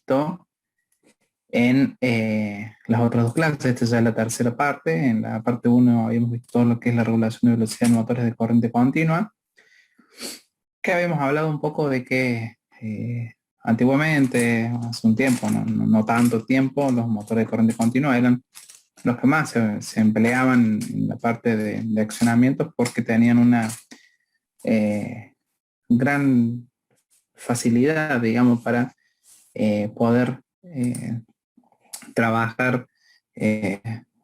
visto en las otras dos clases. Esta ya es la tercera parte. En la parte 1 habíamos visto todo lo que es la regulación de velocidad en motores de corriente continua, que habíamos hablado un poco de que antiguamente, hace un tiempo, no tanto tiempo, los motores de corriente continua eran los que más se empleaban en la parte de accionamiento, porque tenían una gran facilidad, digamos, para poder trabajar eh,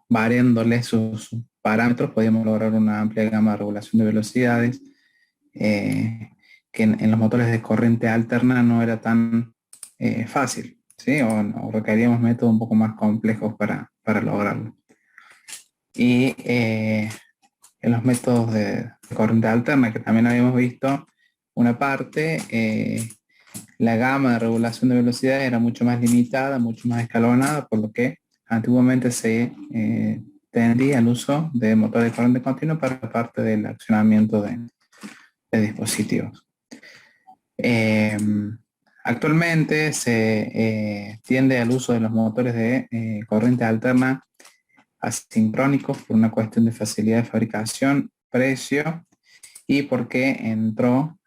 variándole sus parámetros. Podíamos lograr una amplia gama de regulación de velocidades, que en los motores de corriente alterna no era tan fácil, ¿sí? O requeríamos métodos un poco más complejos para lograrlo. Y en los métodos de corriente alterna, que también habíamos visto una parte, la gama de regulación de velocidad era mucho más limitada, mucho más escalonada, por lo que antiguamente se tendría al uso de motores de corriente continua para parte del accionamiento de dispositivos. Actualmente se tiende al uso de los motores de corriente alterna asincrónicos por una cuestión de facilidad de fabricación, precio, y porque entró,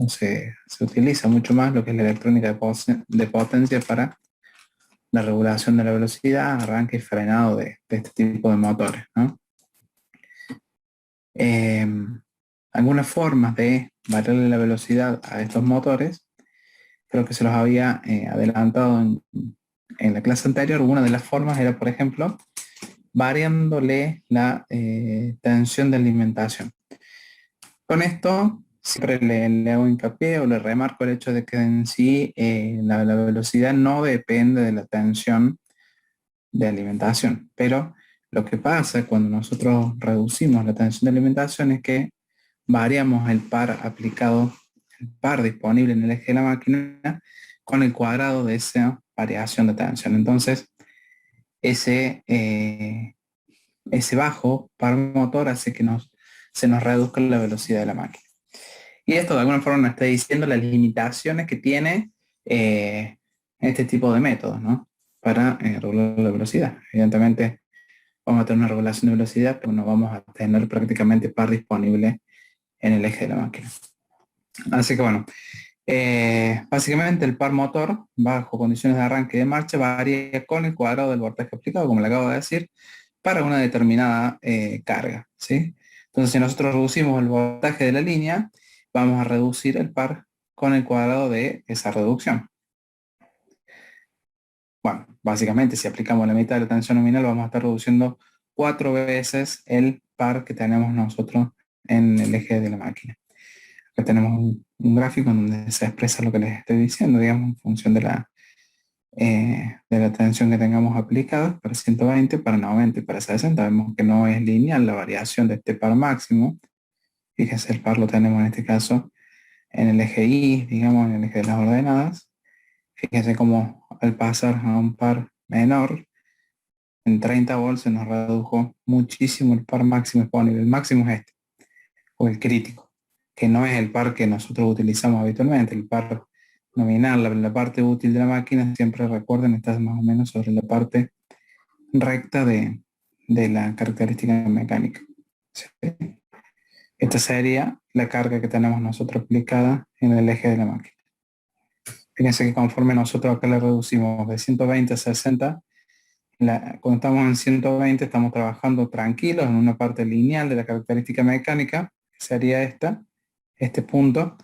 se utiliza mucho más lo que es la electrónica de potencia para la regulación de la velocidad, arranque y frenado de este tipo de motores, ¿no? Algunas formas de variarle la velocidad a estos motores, creo que se los había adelantado en la clase anterior. Una de las formas era, por ejemplo, variándole la tensión de alimentación. Con esto siempre le hago hincapié o le remarco el hecho de que en sí la velocidad no depende de la tensión de alimentación, pero lo que pasa cuando nosotros reducimos la tensión de alimentación es que variamos el par aplicado, el par disponible en el eje de la máquina, con el cuadrado de esa variación de tensión. Entonces, ese bajo par motor hace que se nos reduzca la velocidad de la máquina. Y esto de alguna forma nos está diciendo las limitaciones que tiene este tipo de métodos, ¿no? Para regular la velocidad. Evidentemente vamos a tener una regulación de velocidad, pero no vamos a tener prácticamente par disponible en el eje de la máquina. Así que bueno, básicamente el par motor bajo condiciones de arranque y de marcha varía con el cuadrado del voltaje aplicado, como le acabo de decir, para una determinada carga, ¿sí? Entonces, si nosotros reducimos el voltaje de la línea, vamos a reducir el par con el cuadrado de esa reducción. Bueno, básicamente si aplicamos la mitad de la tensión nominal, vamos a estar reduciendo 4 veces el par que tenemos nosotros en el eje de la máquina. Acá tenemos un gráfico en donde se expresa lo que les estoy diciendo, digamos, en función de la tensión que tengamos aplicada para 120, para 90 y para 60. Vemos que no es lineal la variación de este par máximo. Fíjense, el par lo tenemos en este caso en el eje Y, digamos, en el eje de las ordenadas. Fíjense cómo al pasar a un par menor, en 30 volts se nos redujo muchísimo el par máximo disponible. El máximo es este, o el crítico, que no es el par que nosotros utilizamos habitualmente. El par nominal, la parte útil de la máquina, siempre recuerden, está más o menos sobre la parte recta de la característica mecánica. ¿Sí? Esta sería la carga que tenemos nosotros aplicada en el eje de la máquina. Fíjense que conforme nosotros acá le reducimos de 120 a 60, cuando estamos en 120 estamos trabajando tranquilos en una parte lineal de la característica mecánica, que sería este punto.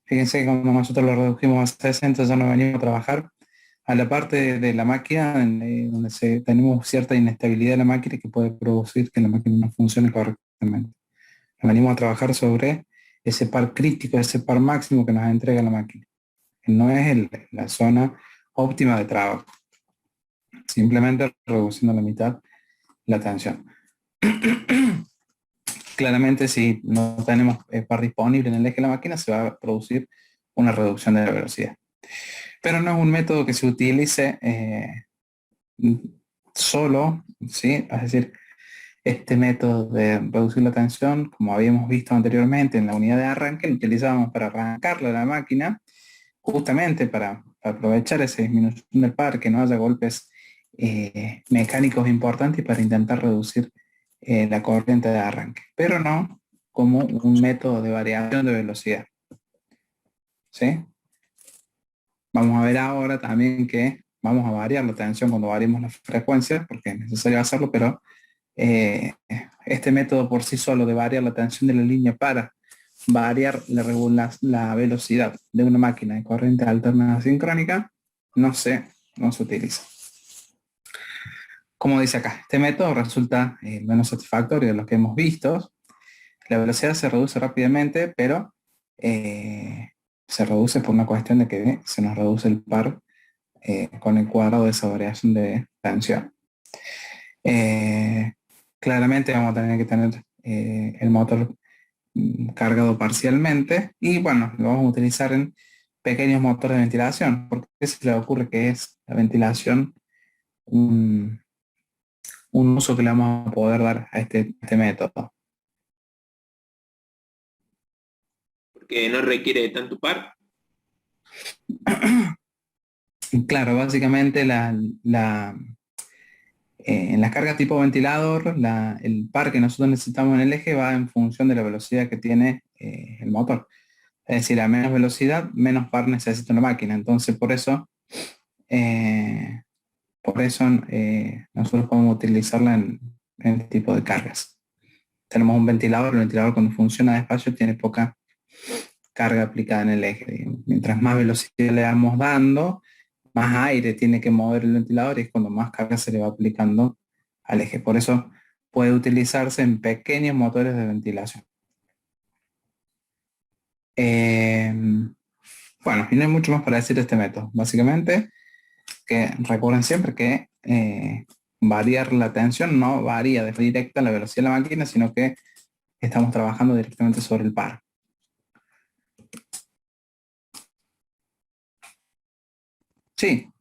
Fíjense que cuando nosotros lo redujimos a 60 ya nos venimos a trabajar a la parte de la máquina donde tenemos cierta inestabilidad de la máquina que puede producir que la máquina no funcione correctamente. Nos venimos a trabajar sobre ese par crítico, ese par máximo que nos entrega la máquina, que no es la zona óptima de trabajo. Simplemente reduciendo la mitad la tensión. Claramente, si no tenemos par disponible en el eje de la máquina, se va a producir una reducción de la velocidad. Pero no es un método que se utilice solo, ¿sí? Es decir, este método de reducir la tensión, como habíamos visto anteriormente en la unidad de arranque, lo utilizábamos para arrancarla a la máquina, justamente para para aprovechar esa disminución del par, que no haya golpes mecánicos importantes y para intentar reducir la corriente de arranque, pero no como un método de variación de velocidad. ¿Sí? Vamos a ver ahora también que vamos a variar la tensión cuando variemos la frecuencia, porque es necesario hacerlo, pero este método por sí solo de variar la tensión de la línea para variar la velocidad de una máquina de corriente alterna sincrónica no se utiliza. Como dice acá, este método resulta menos satisfactorio de lo que hemos visto. La velocidad se reduce rápidamente, pero se reduce por una cuestión de que se nos reduce el par con el cuadrado de esa variación de tensión. Claramente vamos a tener que tener el motor cargado parcialmente y bueno, lo vamos a utilizar en pequeños motores de ventilación, porque se le ocurre que es la ventilación un uso que le vamos a poder dar a este método. Porque no requiere de tanto par. Claro, básicamente en la carga tipo ventilador, el par que nosotros necesitamos en el eje va en función de la velocidad que tiene el motor. Es decir, a menos velocidad, menos par necesita una máquina. Entonces, eh, por eso nosotros podemos utilizarla en este tipo de cargas. Tenemos un ventilador, el ventilador cuando funciona despacio tiene poca carga aplicada en el eje. Mientras más velocidad le vamos dando, más aire tiene que mover el ventilador y es cuando más carga se le va aplicando al eje. Por eso puede utilizarse en pequeños motores de ventilación. Bueno, y no hay mucho más para decir de este método. Básicamente, que recuerden siempre que variar la tensión no varía de directa la velocidad de la máquina, sino que estamos trabajando directamente sobre el par. Sí,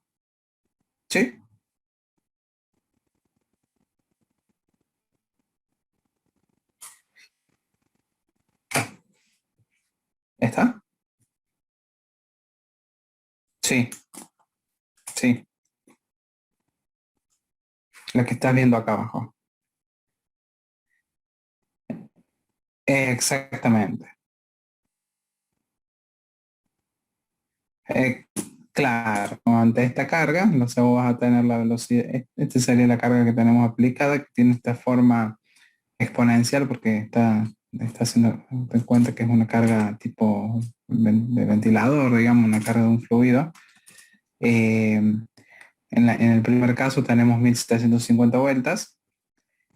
sí, ¿está? Sí, sí, la que estás viendo acá abajo. Exactamente. Eh, claro, ante esta carga, entonces vos vas a tener la velocidad, esta sería la carga que tenemos aplicada, que tiene esta forma exponencial porque está haciendo en cuenta que es una carga tipo de ventilador, digamos, una carga de un fluido. Eh, en el primer caso tenemos 1750 vueltas,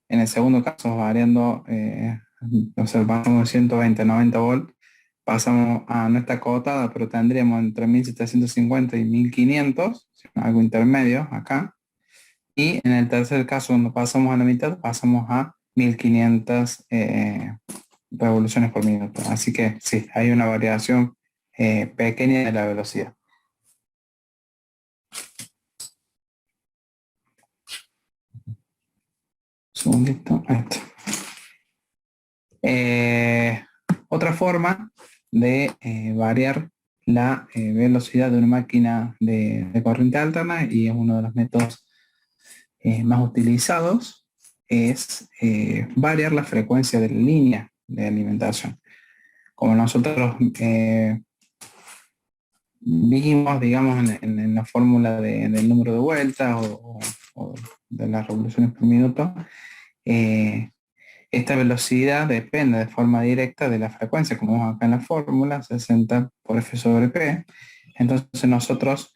en el segundo caso variando, observamos de 120 a 90 volts, pasamos a no está acotada, pero tendríamos entre 1750 y 1500, algo intermedio acá. Y en el tercer caso, cuando pasamos a la mitad, pasamos a 1500 revoluciones por minuto. Así que sí, hay una variación pequeña de la velocidad. Un segundito, ahí está. Otra forma de variar la velocidad de una máquina de corriente alterna, y es uno de los métodos más utilizados, es variar la frecuencia de la línea de alimentación. Como nosotros vimos, digamos, en la fórmula del número de vueltas o de las revoluciones por minuto, eh, esta velocidad depende de forma directa de la frecuencia, como vemos acá en la fórmula, 60 por F sobre P. Entonces nosotros,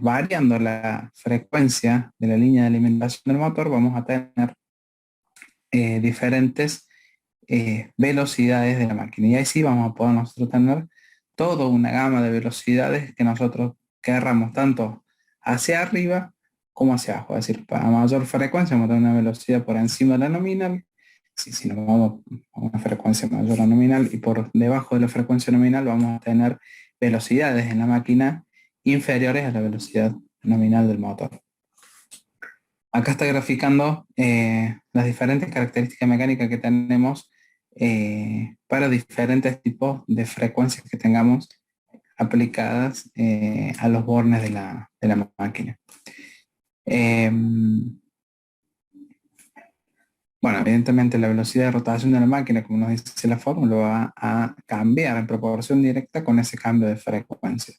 variando la frecuencia de la línea de alimentación del motor, vamos a tener diferentes velocidades de la máquina. Y ahí sí vamos a poder nosotros tener toda una gama de velocidades que nosotros querramos, tanto hacia arriba como hacia abajo. Es decir, para mayor frecuencia vamos a tener una velocidad por encima de la nominal. Si nos vamos a una frecuencia mayor a nominal y por debajo de la frecuencia nominal vamos a tener velocidades en la máquina inferiores a la velocidad nominal del motor. Acá está graficando las diferentes características mecánicas que tenemos para diferentes tipos de frecuencias que tengamos aplicadas a los bornes de la máquina. Bueno, evidentemente la velocidad de rotación de la máquina, como nos dice la fórmula, va a cambiar en proporción directa con ese cambio de frecuencia.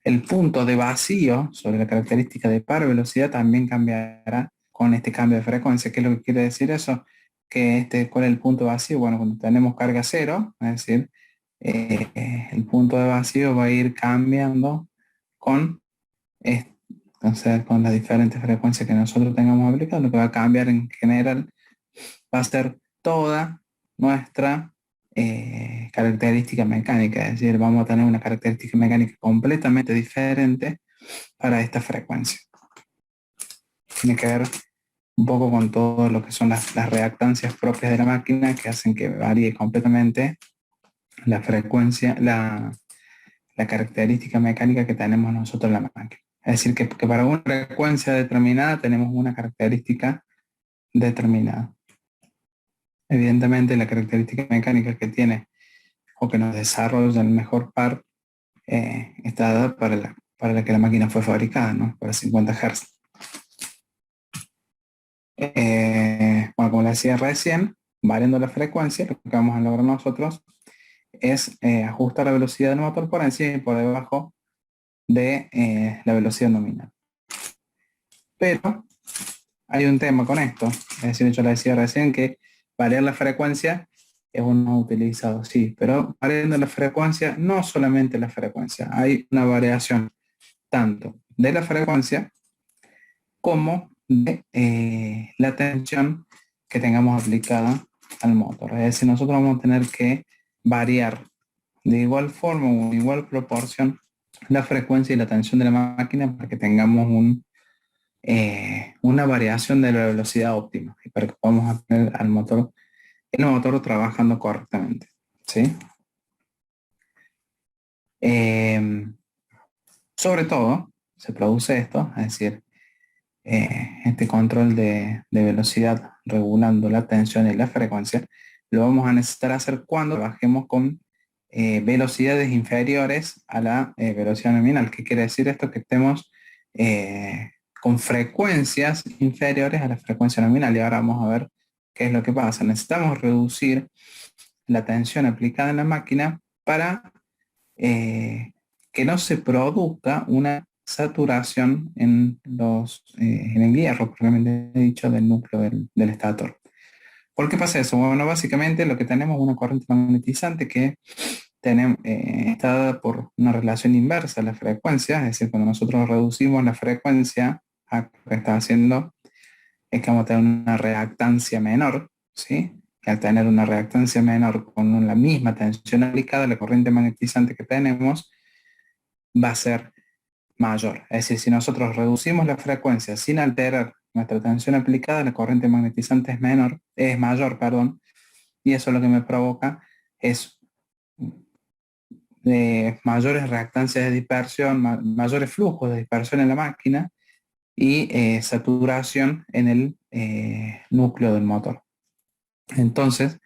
El punto de vacío sobre la característica de par velocidad también cambiará con este cambio de frecuencia. ¿Qué es lo que quiere decir eso? Que ¿cuál es el punto de vacío? Bueno, cuando tenemos carga cero, es decir, el punto de vacío va a ir cambiando con, entonces, con las diferentes frecuencias que nosotros tengamos aplicadas. Lo que va a cambiar en general va a ser toda nuestra característica mecánica, es decir, vamos a tener una característica mecánica completamente diferente para esta frecuencia. Tiene que ver un poco con todo lo que son las reactancias propias de la máquina que hacen que varíe completamente la frecuencia, la característica mecánica que tenemos nosotros en la máquina. Es decir, que para una frecuencia determinada tenemos una característica determinada. Evidentemente la característica mecánica que tiene o que nos desarrolla el mejor par está dada para la que la máquina fue fabricada, ¿no? Para 50 Hz. Bueno, como le decía recién, variando la frecuencia, lo que vamos a lograr nosotros es ajustar la velocidad del motor por encima y por debajo de la velocidad nominal. Pero hay un tema con esto, es decir, yo le decía recién que variar la frecuencia es uno utilizado, sí, pero variando la frecuencia, no solamente la frecuencia, hay una variación tanto de la frecuencia como de la tensión que tengamos aplicada al motor. Es decir, nosotros vamos a tener que variar de igual forma o en igual proporción la frecuencia y la tensión de la máquina para que tengamos una variación de la velocidad óptima y para que podamos tener el motor trabajando correctamente. ¿Sí? Sobre todo, se produce esto, es decir, este control de velocidad regulando la tensión y la frecuencia, lo vamos a necesitar hacer cuando trabajemos con velocidades inferiores a la velocidad nominal. ¿Qué quiere decir esto? Que estemos con frecuencias inferiores a la frecuencia nominal. Y ahora vamos a ver qué es lo que pasa. Necesitamos reducir la tensión aplicada en la máquina para que no se produzca una saturación en el hierro, propiamente dicho, del núcleo del estator. ¿Por qué pasa eso? Bueno, básicamente lo que tenemos es una corriente magnetizante que está dada por una relación inversa a la frecuencia, es decir, cuando nosotros reducimos la frecuencia, lo que está haciendo es que vamos a tener una reactancia menor, ¿sí? Que al tener una reactancia menor con la misma tensión aplicada, la corriente magnetizante que tenemos va a ser mayor. Es decir, si nosotros reducimos la frecuencia sin alterar nuestra tensión aplicada, la corriente magnetizante es mayor, perdón, y eso lo que me provoca es mayores reactancias de dispersión, mayores flujos de dispersión en la máquina y saturación en el núcleo del motor. Entonces,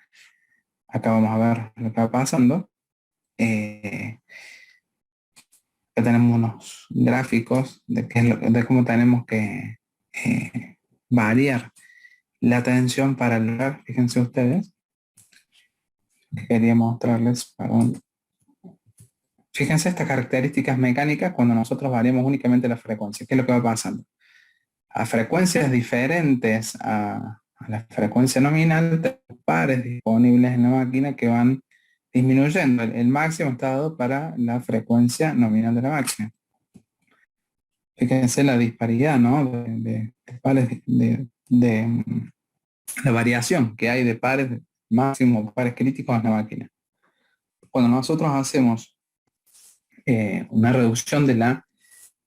acá vamos a ver lo que va pasando. Acá tenemos unos gráficos de cómo tenemos que variar la tensión para lograr, fíjense ustedes, quería mostrarles, perdón. Fíjense estas características mecánicas cuando nosotros variamos únicamente la frecuencia. ¿Qué es lo que va pasando? A frecuencias diferentes a la frecuencia nominal, tenemos pares disponibles en la máquina que van disminuyendo. El máximo está dado para la frecuencia nominal de la máquina. Fíjense la disparidad, ¿no? De pares de la variación que hay de pares máximo, pares críticos en la máquina. Cuando nosotros hacemos una reducción de la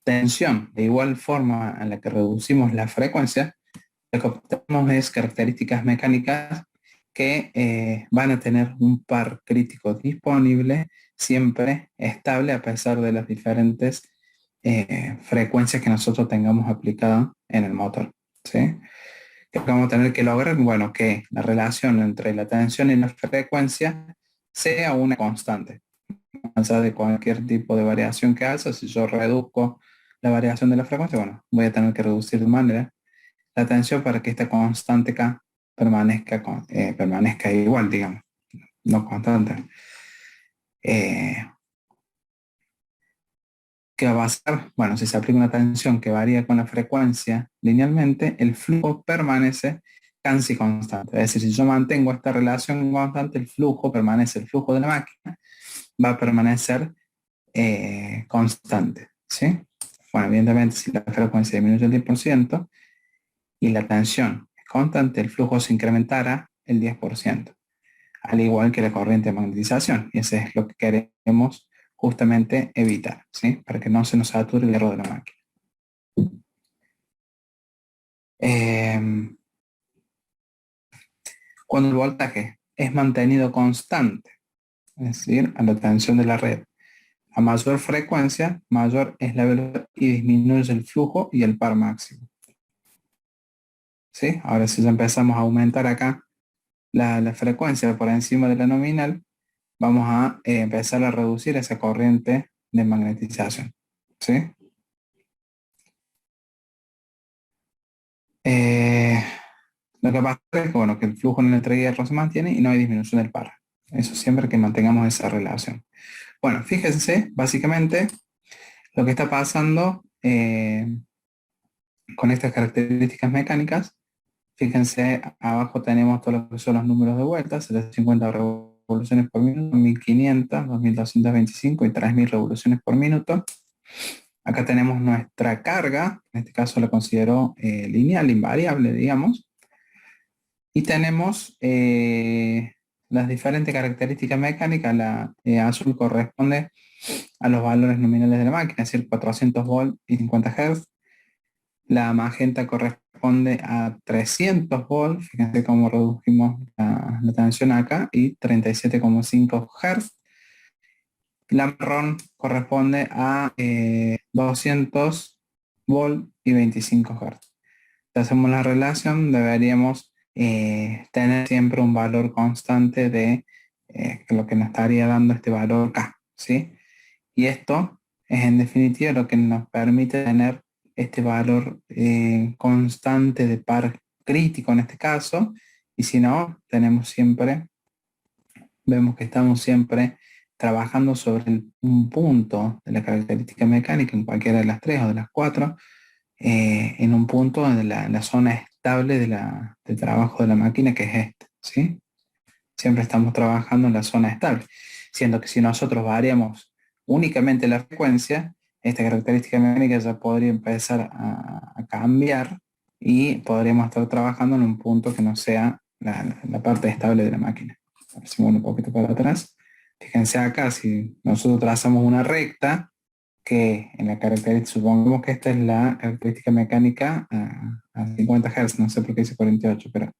tensión de igual forma en la que reducimos la frecuencia, lo que obtenemos es características mecánicas que van a tener un par crítico disponible siempre estable a pesar de las diferentes frecuencias que nosotros tengamos aplicadas en el motor. ¿Sí? Que vamos a tener que lograr, bueno, que la relación entre la tensión y la frecuencia sea una constante. allá de cualquier tipo de variación que haya. Si yo reduzco la variación de la frecuencia, bueno, voy a tener que reducir de manera la tensión para que esta constante K permanezca igual, digamos, no constante. ¿Qué va a pasar? Bueno, si se aplica una tensión que varía con la frecuencia linealmente, el flujo permanece casi constante. Es decir, si yo mantengo esta relación constante, el flujo permanece, el flujo de la máquina va a permanecer constante, ¿sí? Bueno, evidentemente, si la frecuencia disminuye el 10% y la tensión es constante, el flujo se incrementará el 10%, al igual que la corriente de magnetización. Y eso es lo que queremos justamente evitar, ¿sí? Para que no se nos sature el hierro de la máquina. Cuando el voltaje es mantenido constante, es decir, a la tensión de la red, a mayor frecuencia, mayor es la velocidad y disminuye el flujo y el par máximo. ¿Sí? Ahora si ya empezamos a aumentar acá la frecuencia por encima de la nominal, vamos a empezar a reducir esa corriente de magnetización. ¿Sí? Lo que pasa es que, bueno, que el flujo en el hierro se mantiene y no hay disminución del par. Eso siempre que mantengamos esa relación. Bueno, fíjense, básicamente, lo que está pasando con estas características mecánicas. Fíjense, abajo tenemos todo lo que son los números de vueltas, 750 revoluciones por minuto, 1500, 2225 y 3000 revoluciones por minuto. Acá tenemos nuestra carga, en este caso la considero lineal, invariable, digamos. Y tenemos las diferentes características mecánicas. La azul corresponde a los valores nominales de la máquina, es decir, 400 volt y 50 Hz. La magenta corresponde a 300 volts, fíjense cómo redujimos la tensión acá, y 37,5 Hz. La marrón corresponde a 200 volts y 25 Hz. Si hacemos la relación, deberíamos tener siempre un valor constante de lo que nos estaría dando este valor K, ¿sí? Y esto es en definitiva lo que nos permite tener este valor constante de par crítico en este caso, y si no, vemos que estamos siempre trabajando sobre un punto de la característica mecánica, en cualquiera de las tres o de las cuatro, en un punto de la zona estable del trabajo de la máquina, que es este, ¿sí? Siempre estamos trabajando en la zona estable, siendo que si nosotros variamos únicamente la frecuencia, esta característica mecánica ya podría empezar a cambiar y podríamos estar trabajando en un punto que no sea la parte estable de la máquina. A ver si me voy un poquito para atrás. Fíjense acá, si nosotros trazamos una recta, que en la característica, supongamos que esta es la característica mecánica a 50 Hz, no sé por qué dice 48, pero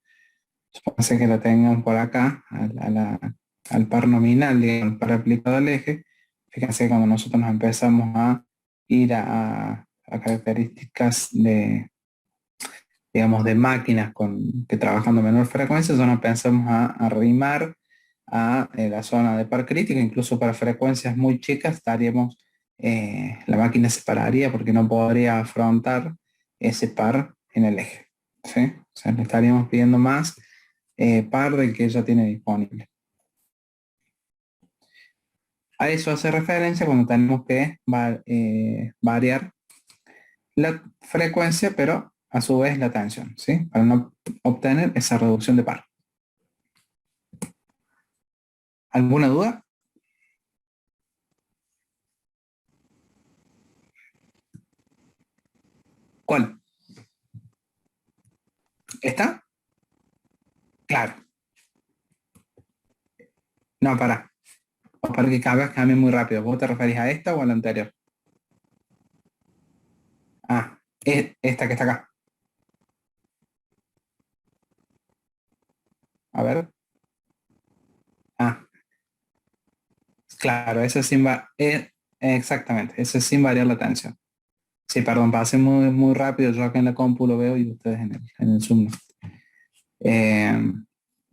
supóngase que la tengan por acá, al par nominal, digamos, al par aplicado al eje. Fíjense que cuando nosotros nos empezamos a ir a características de, digamos, de máquinas que trabajan a menor frecuencia, ya nos empezamos a arrimar a la zona de par crítica, incluso para frecuencias muy chicas estaríamos, la máquina se pararía porque no podría afrontar ese par en el eje, ¿sí? O sea, le estaríamos pidiendo más par del que ella tiene disponible. A eso hace referencia cuando tenemos que variar la frecuencia, pero a su vez la tensión, ¿sí? Para no obtener esa reducción de par. ¿Alguna duda? ¿Cuál? ¿Está? Claro. No, para que cambie muy rápido. ¿Vos te referís a esta o a la anterior? Ah, esta que está acá. A ver. Ah, claro, esa es exactamente, esa es sin variar la tensión. Sí, perdón, pasé muy rápido. Yo acá en la compu lo veo y ustedes en el Zoom no.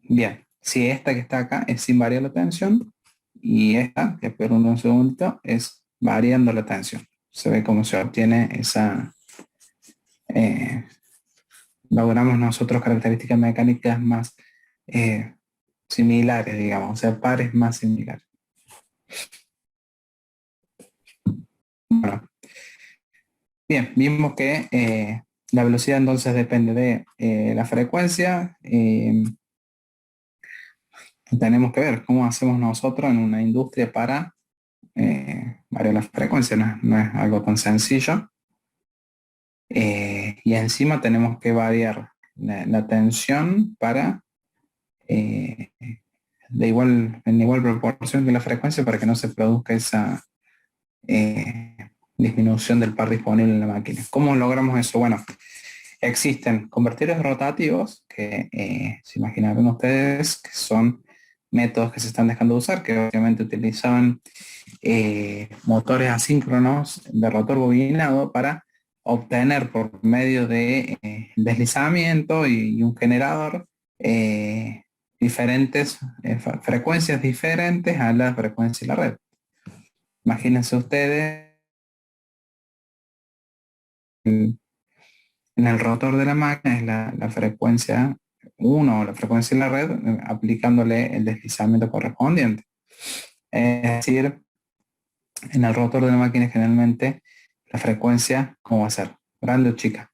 Bien, si esta que está acá es sin variar la tensión, Y esta, que espero un segundito, es variando la tensión. Se ve cómo se obtiene esa, eh, logramos nosotros características mecánicas más similares, digamos, o sea, pares más similares. Bueno, bien, vimos que la velocidad entonces depende de la frecuencia. Tenemos que ver cómo hacemos nosotros en una industria para variar la frecuencia, no es algo tan sencillo. Y encima tenemos que variar la tensión para en igual proporción que la frecuencia para que no se produzca esa eh, disminución del par disponible en la máquina. ¿Cómo logramos eso? Bueno, existen convertidores rotativos que se imaginarán ustedes que son métodos que se están dejando de usar, que obviamente utilizaban motores asíncronos de rotor bobinado para obtener por medio de deslizamiento y un generador diferentes frecuencias diferentes a la frecuencia de la red. Imagínense ustedes en el rotor de la máquina es la frecuencia 1 o la frecuencia de la red aplicándole el deslizamiento correspondiente. Es decir, en el rotor de la máquina generalmente la frecuencia, ¿cómo va a ser? ¿Grande o chica?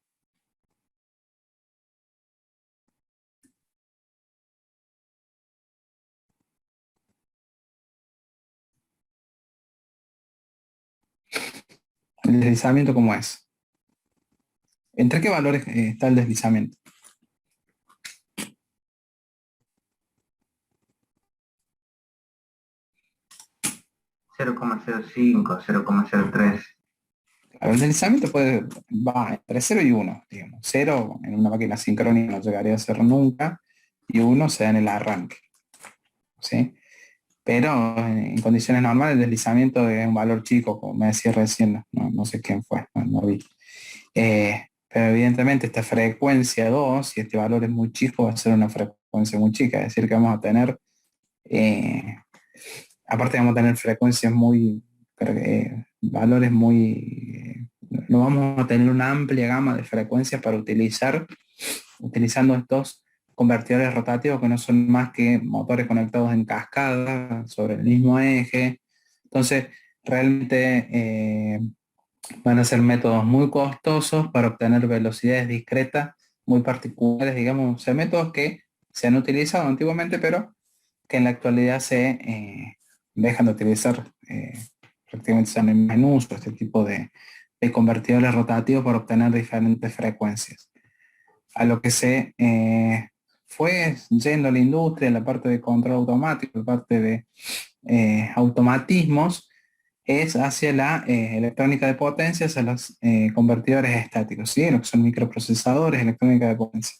¿El deslizamiento cómo es? ¿Entre qué valores está el deslizamiento? 0,05, 0,03. El deslizamiento va entre 0 y 1, digamos. 0 en una máquina sincrónica no llegaría a ser nunca, y 1 se da en el arranque, ¿sí? Pero en condiciones normales el deslizamiento es un valor chico, como me decía recién, no sé quién fue, no vi. Pero evidentemente esta frecuencia 2, si este valor es muy chico, va a ser una frecuencia muy chica, es decir, que vamos a tener, aparte vamos a tener frecuencias muy, valores muy, no vamos a tener una amplia gama de frecuencias para utilizar, utilizando estos convertidores rotativos que no son más que motores conectados en cascada sobre el mismo eje. Entonces, realmente van a ser métodos muy costosos para obtener velocidades discretas muy particulares, digamos, o sea, métodos que se han utilizado antiguamente, pero que en la actualidad se dejan de utilizar, prácticamente están en uso este tipo de convertidores rotativos para obtener diferentes frecuencias. A lo que se fue yendo a la industria, en la parte de control automático, la parte de automatismos, es hacia la electrónica de potencia, hacia los convertidores estáticos, ¿sí? Lo que son microprocesadores, electrónica de potencia,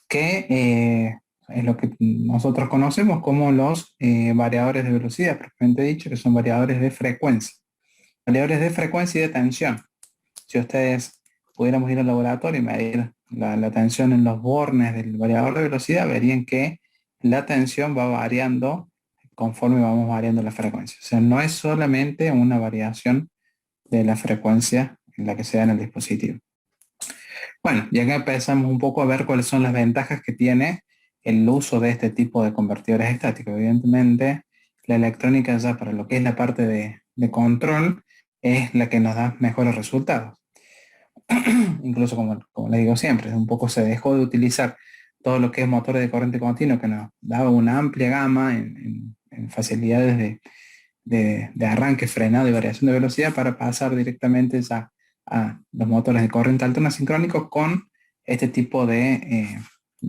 que es lo que nosotros conocemos como los variadores de velocidad, propiamente dicho, que son variadores de frecuencia. Variadores de frecuencia y de tensión. Si ustedes pudiéramos ir al laboratorio y medir la tensión en los bornes del variador de velocidad, verían que la tensión va variando conforme vamos variando la frecuencia. O sea, no es solamente una variación de la frecuencia en la que se da en el dispositivo. Bueno, ya que empezamos un poco a ver cuáles son las ventajas que tiene el uso de este tipo de convertidores estáticos. Evidentemente, la electrónica ya para lo que es la parte de control es la que nos da mejores resultados. Incluso como le digo siempre, un poco se dejó de utilizar todo lo que es motores de corriente continua, que nos daba una amplia gama en facilidades de arranque, frenado y variación de velocidad para pasar directamente ya a los motores de corriente alterna sincrónicos con este tipo de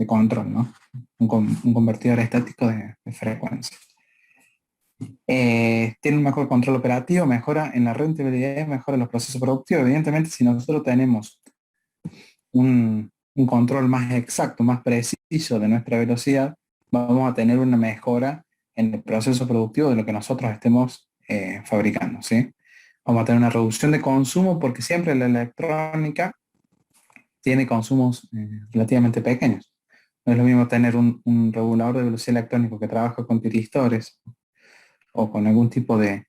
control, ¿no? Un convertidor estático de frecuencia. Tiene un mejor control operativo, mejora en la rentabilidad, mejora en los procesos productivos. Evidentemente, si nosotros tenemos un control más exacto, más preciso de nuestra velocidad, vamos a tener una mejora en el proceso productivo de lo que nosotros estemos fabricando, ¿sí? Vamos a tener una reducción de consumo porque siempre la electrónica tiene consumos relativamente pequeños. No es lo mismo tener un regulador de velocidad electrónico que trabaja con tiristores o con algún tipo de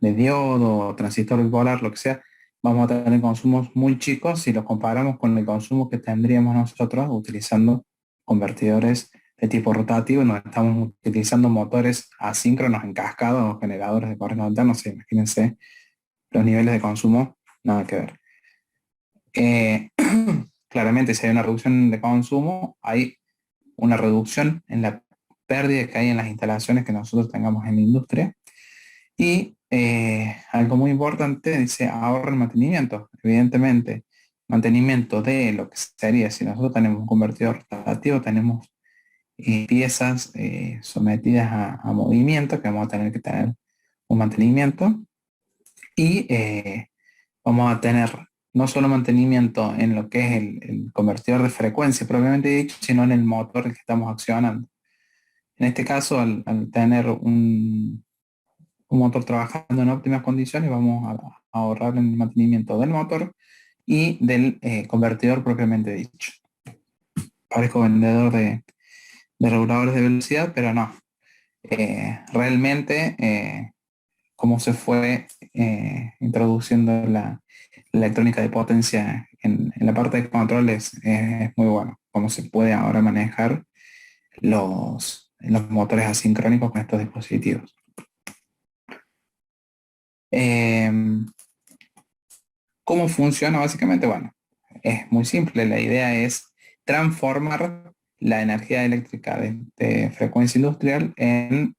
diodo o transistor bipolar, lo que sea, vamos a tener consumos muy chicos si los comparamos con el consumo que tendríamos nosotros utilizando convertidores de tipo rotativo, donde estamos utilizando motores asíncronos en cascada o generadores de corriente alterna. Imagínense los niveles de consumo, nada que ver. Claramente, si hay una reducción de consumo, hay una reducción en la pérdida que hay en las instalaciones que nosotros tengamos en la industria. Y algo muy importante, dice ahorro en mantenimiento. Evidentemente, mantenimiento de lo que sería, si nosotros tenemos un convertidor rotativo, tenemos piezas sometidas a movimiento, que vamos a tener que tener un mantenimiento. Y vamos a tener no solo mantenimiento en lo que es el convertidor de frecuencia propiamente dicho, sino en el motor el que estamos accionando. En este caso, al tener un motor trabajando en óptimas condiciones, vamos a ahorrar en el mantenimiento del motor y del convertidor propiamente dicho. Parezco vendedor de reguladores de velocidad, pero no. Realmente, cómo se fue introduciendo la electrónica de potencia en la parte de control es muy bueno. Cómo se puede ahora manejar los motores asincrónicos con estos dispositivos. ¿Cómo funciona básicamente? Bueno, es muy simple. La idea es transformar la energía eléctrica de frecuencia industrial en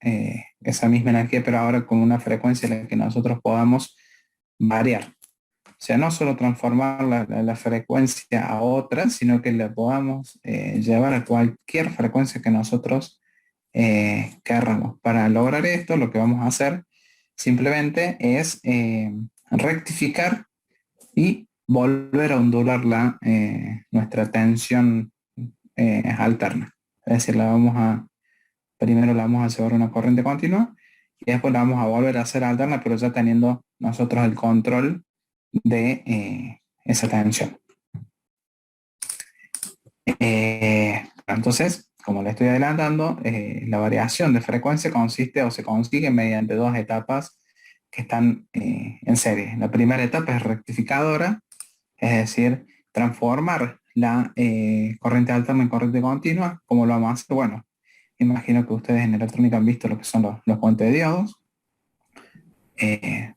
esa misma energía, pero ahora con una frecuencia en la que nosotros podamos variar. O sea, no solo transformar la frecuencia a otra, sino que la podamos llevar a cualquier frecuencia que nosotros querramos. Para lograr esto, lo que vamos a hacer simplemente es rectificar y volver a ondular nuestra tensión alterna. Es decir, primero la vamos a llevar una corriente continua y después la vamos a volver a hacer alterna, pero ya teniendo nosotros el control de esa tensión. Entonces, como le estoy adelantando, la variación de frecuencia consiste o se consigue mediante dos etapas que están en serie. La primera etapa es rectificadora, es decir, transformar la corriente alterna en corriente continua. ¿Cómo lo vamos a hacer? Bueno, imagino que ustedes en electrónica han visto lo que son los puentes de diodos.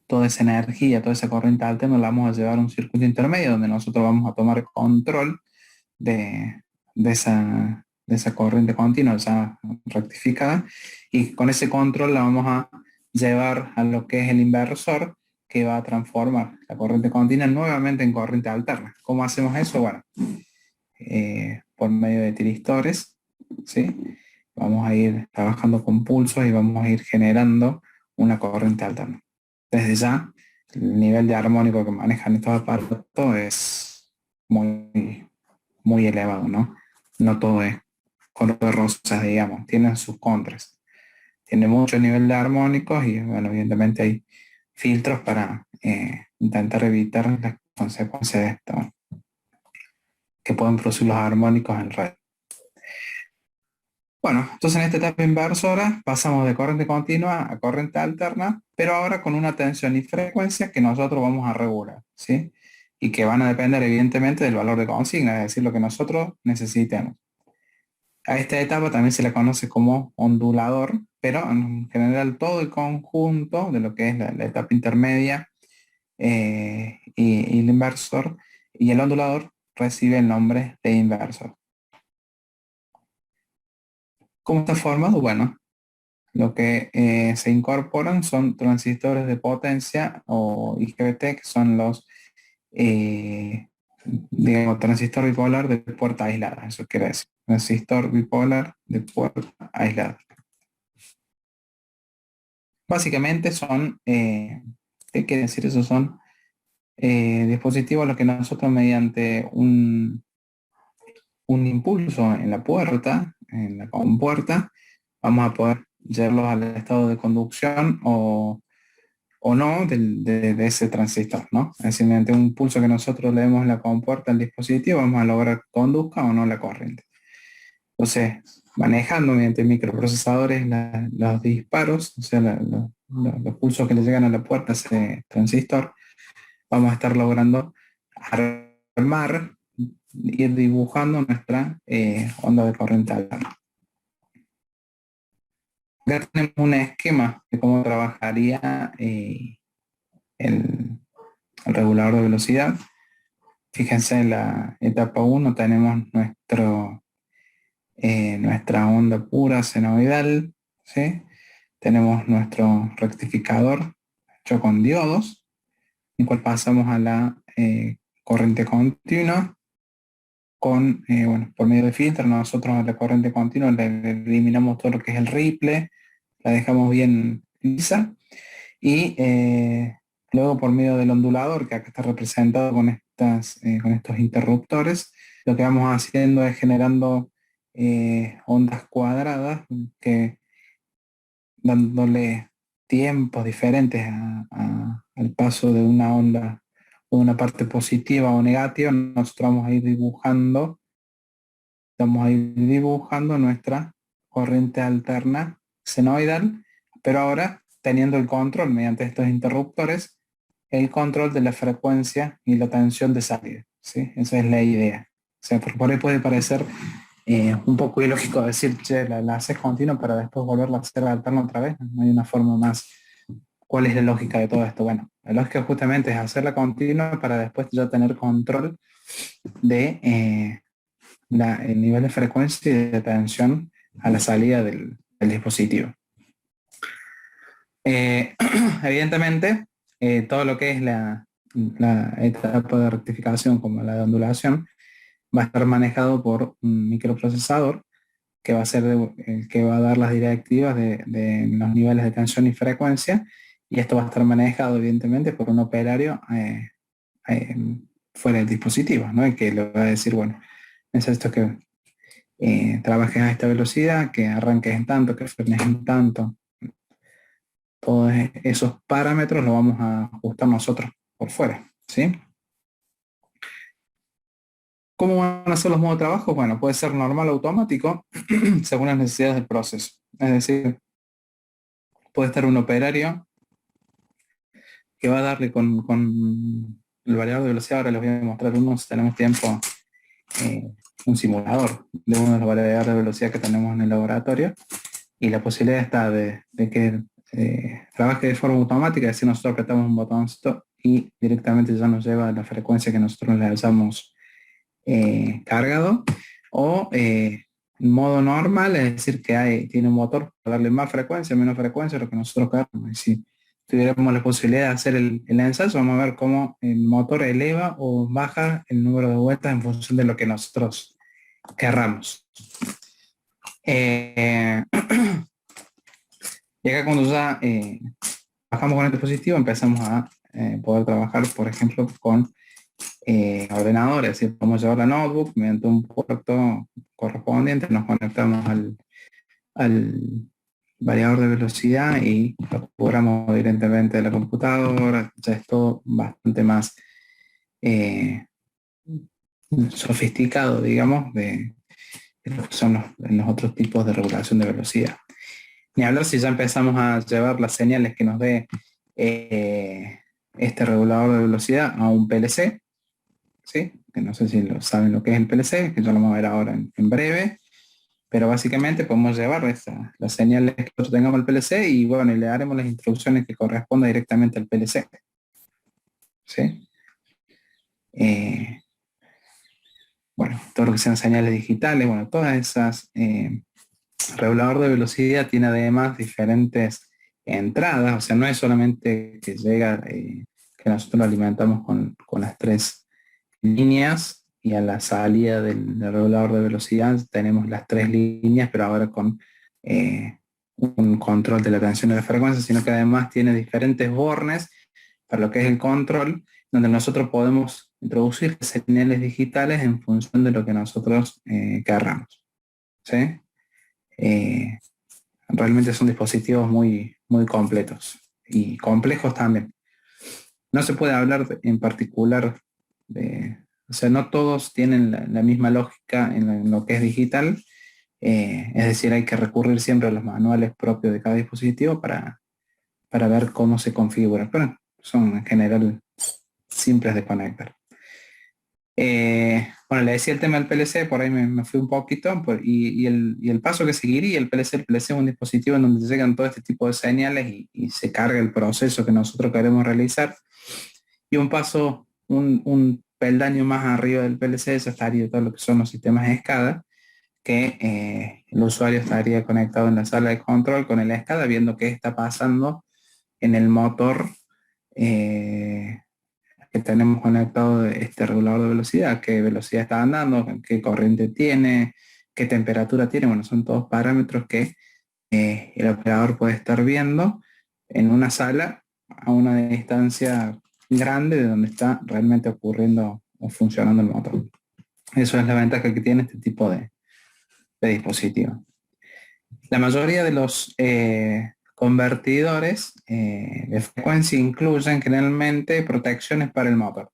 Toda esa energía, toda esa corriente alterna la vamos a llevar a un circuito intermedio donde nosotros vamos a tomar control de esa corriente continua, ya rectificada, y con ese control la vamos a llevar a lo que es el inversor, que va a transformar la corriente continua nuevamente en corriente alterna. ¿Cómo hacemos eso? Bueno, por medio de tiristores, ¿sí? Vamos a ir trabajando con pulsos y vamos a ir generando una corriente alterna. Desde ya, el nivel de armónico que manejan estos aparatos es muy, muy elevado, ¿no? No todo es color de rosas, digamos, tienen sus contras. Tiene mucho nivel de armónicos y, bueno, evidentemente hay filtros para intentar evitar las consecuencias de esto, ¿no? Que pueden producir los armónicos en red. Bueno, entonces en esta etapa inversora pasamos de corriente continua a corriente alterna, pero ahora con una tensión y frecuencia que nosotros vamos a regular, ¿sí? Y que van a depender evidentemente del valor de consigna, es decir, lo que nosotros necesitemos. A esta etapa también se le conoce como ondulador, pero en general todo el conjunto de lo que es la etapa intermedia y el inversor y el ondulador recibe el nombre de inversor. ¿Cómo está formado? Bueno, lo que se incorporan son transistores de potencia o IGBT, que son los, digamos, transistor bipolar de puerta aislada. Eso quiere decir, transistor bipolar de puerta aislada. Básicamente son, ¿qué quiere decir eso? Son dispositivos a los que nosotros mediante un impulso en la puerta, en la compuerta, vamos a poder llevarlos al estado de conducción o no de ese transistor, ¿no? Es decir, mediante un pulso que nosotros le demos en la compuerta al dispositivo, vamos a lograr que conduzca o no la corriente. Entonces, manejando mediante microprocesadores los disparos, o sea, los pulsos que le llegan a la puerta a ese transistor, vamos a estar logrando armar, ir dibujando nuestra onda de corriente alterna. Acá tenemos un esquema de cómo trabajaría el regulador de velocidad. Fíjense, en la etapa 1 tenemos nuestra onda pura senoidal, ¿sí? Tenemos nuestro rectificador hecho con diodos, en cual pasamos a la corriente continua por medio de filtro. Nosotros a la corriente continua le eliminamos todo lo que es el ripple, la dejamos bien lisa, y luego por medio del ondulador, que acá está representado con estos interruptores, lo que vamos haciendo es generando ondas cuadradas, que dándole tiempos diferentes al paso de una onda o de una parte positiva o negativa. Nosotros vamos a ir dibujando nuestra corriente alterna senoidal, pero ahora teniendo el control mediante estos interruptores, el control de la frecuencia y la tensión de salida, ¿sí? Esa es la idea. O sea, por ahí puede parecer un poco ilógico decir, che, la haces continua para después volverla a hacer alterna otra vez. No hay una forma más. ¿Cuál es la lógica de todo esto? Bueno, la lógica justamente es hacerla continua para después ya tener control de el nivel de frecuencia y de tensión a la salida del dispositivo. Evidentemente, todo lo que es la etapa de rectificación, como la de ondulación, va a estar manejado por un microprocesador que va a ser el que va a dar las directivas de los niveles de tensión y frecuencia, y esto va a estar manejado evidentemente por un operario fuera del dispositivo, ¿no? Y que le va a decir, bueno, necesito que trabajes a esta velocidad, que arranques en tanto, que frenes en tanto. Todos esos parámetros los vamos a ajustar nosotros por fuera, ¿sí? ¿Cómo van a ser los modos de trabajo? Bueno, puede ser normal o automático según las necesidades del proceso. Es decir, puede estar un operario que va a darle con el variador de velocidad. Ahora les voy a mostrar uno, si tenemos tiempo, un simulador de uno de los variadores de velocidad que tenemos en el laboratorio, y la posibilidad está de que trabaje de forma automática, es decir, nosotros apretamos un botoncito y directamente ya nos lleva a la frecuencia que nosotros le hayamos cargado, o en modo normal, es decir, que tiene un motor para darle más frecuencia, menos frecuencia, lo que nosotros cargamos. Y si tuviéramos la posibilidad de hacer el ensayo, vamos a ver cómo el motor eleva o baja el número de vueltas en función de lo que nosotros querramos. Y acá cuando ya trabajamos con el dispositivo, empezamos a poder trabajar, por ejemplo, con ordenadores. Es decir, podemos llevar la notebook mediante un puerto correspondiente, nos conectamos al variador de velocidad y lo configuramos directamente de la computadora. Ya es todo bastante más sofisticado, digamos, de lo que son los otros tipos de regulación de velocidad. Ni hablar si ya empezamos a llevar las señales que nos dé este regulador de velocidad a un PLC, ¿sí? Que no sé si saben lo que es el PLC, que ya lo vamos a ver ahora en breve, pero básicamente podemos llevar las señales que nosotros tengamos al PLC, y bueno, y le daremos las instrucciones que correspondan directamente al PLC, ¿sí? Bueno, todo lo que sean señales digitales, bueno, todas esas regulador de velocidad tiene además diferentes entradas, o sea, no es solamente que llega, que nosotros lo alimentamos con las tres líneas, y a la salida del regulador de velocidad tenemos las tres líneas, pero ahora con un control de la tensión y la frecuencia, sino que además tiene diferentes bornes para lo que es el control, donde nosotros podemos introducir señales digitales en función de lo que nosotros querramos, ¿sí? Realmente son dispositivos muy, muy completos y complejos también. No se puede hablar en particular o sea, no todos tienen la misma lógica en lo que es digital. Es decir, hay que recurrir siempre a los manuales propios de cada dispositivo para ver cómo se configura. Pero son en general simples de conectar. Bueno, le decía el tema del PLC, por ahí me fui un poquito, y el paso que seguiría el PLC es un dispositivo en donde llegan todo este tipo de señales y se carga el proceso que nosotros queremos realizar. Y un paso, un peldaño más arriba del PLC, ya estaría todo lo que son los sistemas de SCADA, que el usuario estaría conectado en la sala de control con el SCADA viendo qué está pasando en el motor que tenemos conectado este regulador de velocidad, qué velocidad está andando, qué corriente tiene, qué temperatura tiene. Bueno, son todos parámetros que el operador puede estar viendo en una sala a una distancia grande de donde está realmente ocurriendo o funcionando el motor. Eso es la ventaja que tiene este tipo de dispositivo. La mayoría de los convertidores de frecuencia incluyen generalmente protecciones para el motor,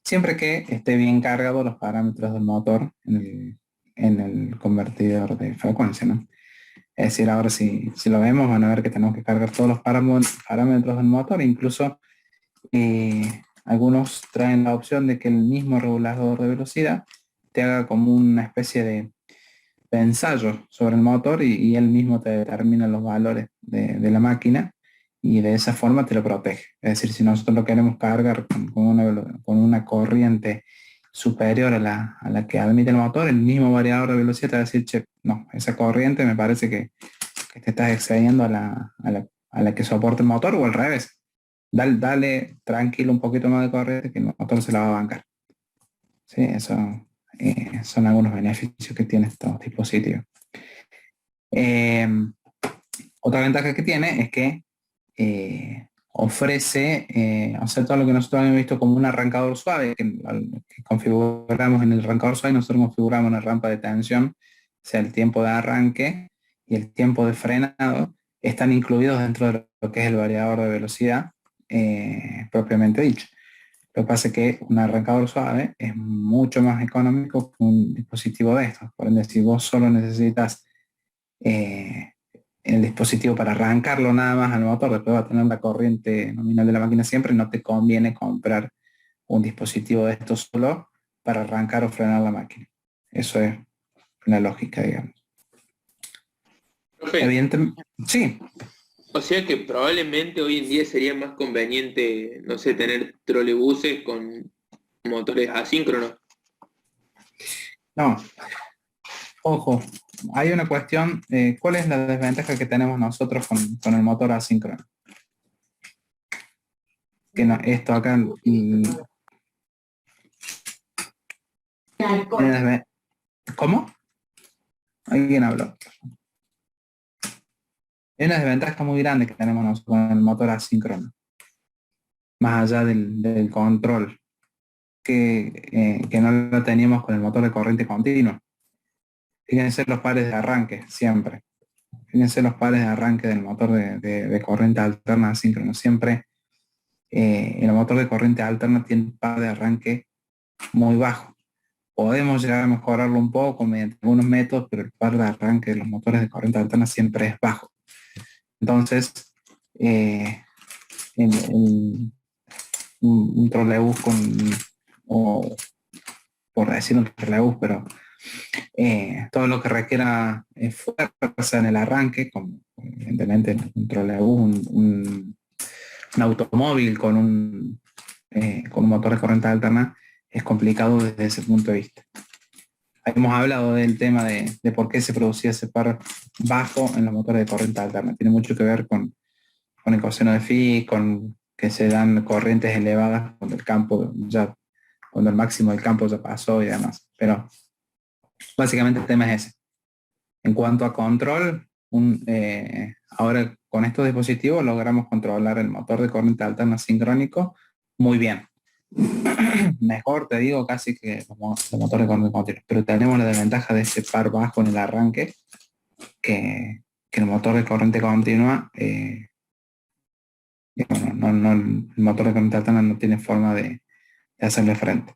siempre que esté bien cargado los parámetros del motor en el convertidor de frecuencia, ¿no? Es decir, ahora si lo vemos van a ver que tenemos que cargar todos los parámetros del motor, incluso algunos traen la opción de que el mismo regulador de velocidad te haga como una especie de ensayo sobre el motor y él mismo te determina los valores de la máquina y de esa forma te lo protege. Es decir, si nosotros lo queremos cargar con una corriente superior a la que admite el motor, el mismo variador de velocidad te va a decir, che, no, esa corriente me parece que te estás excediendo a la que soporta el motor, o al revés. Dale tranquilo un poquito más de corriente que el motor se la va a bancar. Sí, eso son algunos beneficios que tiene estos dispositivos. Otra ventaja que tiene es que ofrece hacer todo lo que nosotros hemos visto como un arrancador suave, que configuramos en el arrancador suave. Nosotros configuramos una rampa de tensión, o sea, el tiempo de arranque y el tiempo de frenado están incluidos dentro de lo que es el variador de velocidad propiamente dicho. Lo que pasa es que un arrancador suave es mucho más económico que un dispositivo de estos. Por ende, si vos solo necesitas el dispositivo para arrancarlo nada más al motor, después va a tener la corriente nominal de la máquina siempre, no te conviene comprar un dispositivo de estos solo para arrancar o frenar la máquina. Eso es la lógica, digamos. Profe, Evidentemente, sí. o sea que probablemente hoy en día sería más conveniente, no sé, tener trolebuses con motores asíncronos. No, ojo, hay una cuestión, ¿cuál es la desventaja que tenemos nosotros con el motor asíncrono? Que no, esto acá... ¿Cómo? Alguien habló. Hay una desventaja muy grande que tenemos nosotros con el motor asíncrono, más allá del control, que no lo teníamos con el motor de corriente continua. Fíjense los pares de arranque, siempre. Fíjense los pares de arranque del motor de corriente alterna asíncrono. Siempre el motor de corriente alterna tiene un par de arranque muy bajo. Podemos llegar a mejorarlo un poco mediante algunos métodos, pero el par de arranque de los motores de corriente alterna siempre es bajo. Entonces, un trolebús o por decir un trolebús, pero todo lo que requiera fuerza en el arranque, como evidentemente un trolebús, un automóvil con un motor de corriente alterna, es complicado desde ese punto de vista. Hemos hablado del tema de por qué se producía ese par bajo en los motores de corriente alterna. Tiene mucho que ver con el coseno de Phi, con que se dan corrientes elevadas cuando cuando el máximo del campo ya pasó y demás. Pero básicamente el tema es ese. En cuanto a control, ahora con estos dispositivos logramos controlar el motor de corriente alterna sincrónico muy bien. Mejor, te digo, casi que los motores de corriente continua. Pero tenemos la desventaja de ese par bajo en el arranque, que el motor de corriente continua, el motor de corriente alterna no tiene forma de hacerle frente.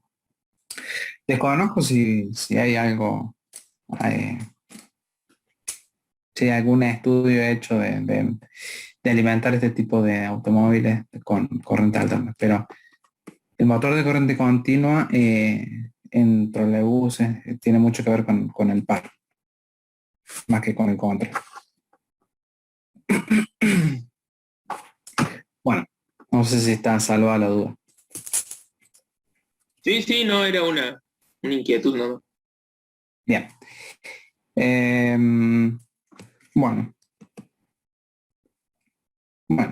Desconozco si hay algo si hay algún estudio hecho de alimentar este tipo de automóviles con corriente alterna. Pero el motor de corriente continua en trolebuses tiene mucho que ver con el par, más que con el contra. Bueno, no sé si está salvada la duda. Sí, sí, no, era una inquietud, ¿no? Bien. Em, bueno,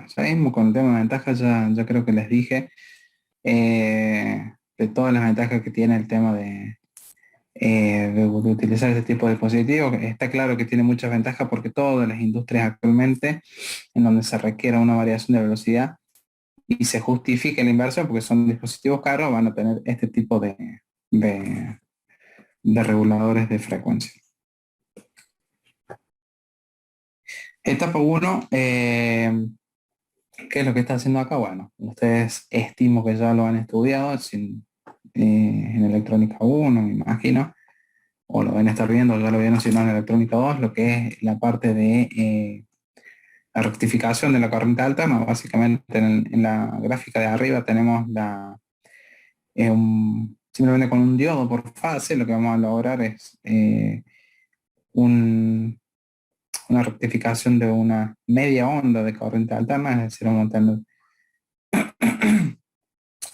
seguimos con el tema de ventajas. Ya creo que les dije de todas las ventajas que tiene el tema de utilizar este tipo de dispositivos. Está claro que tiene muchas ventajas porque todas las industrias actualmente en donde se requiera una variación de velocidad y se justifique la inversión porque son dispositivos caros, van a tener este tipo de, de reguladores de frecuencia. Etapa 1, ¿qué es lo que está haciendo acá? Bueno, ustedes estimo que ya lo han estudiado en electrónica 1, me imagino, o lo van a estar viendo, ya lo vieron si no en electrónica 2, lo que es la parte de la rectificación de la corriente alterna. Básicamente en la gráfica de arriba tenemos simplemente con un diodo por fase, lo que vamos a lograr es una rectificación de una media onda de corriente alterna, es decir, vamos a tener,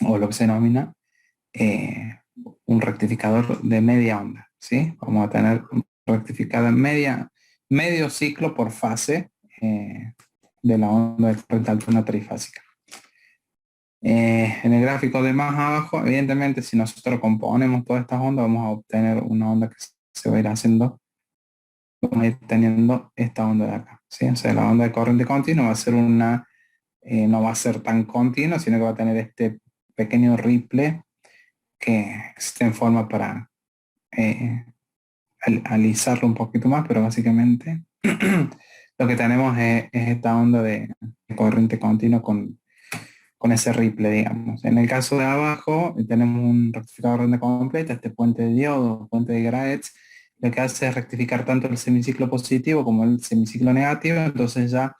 o lo que se denomina, un rectificador de media onda, ¿sí? Vamos a tener un rectificador medio ciclo por fase de la onda de corriente alterna trifásica. En el gráfico de más abajo, evidentemente, si nosotros componemos todas estas ondas, vamos a obtener una onda que se va a ir haciendo, vamos a ir teniendo esta onda de acá, ¿sí? O sea, la onda de corriente continua va a ser no va a ser tan continua, sino que va a tener este pequeño ripple que se forma para alisarlo un poquito más, pero básicamente lo que tenemos es esta onda de corriente continua con ese ripple, digamos. En el caso de abajo, tenemos un rectificador de onda completa, este puente de diodo, puente de Graetz, lo que hace es rectificar tanto el semiciclo positivo como el semiciclo negativo, entonces ya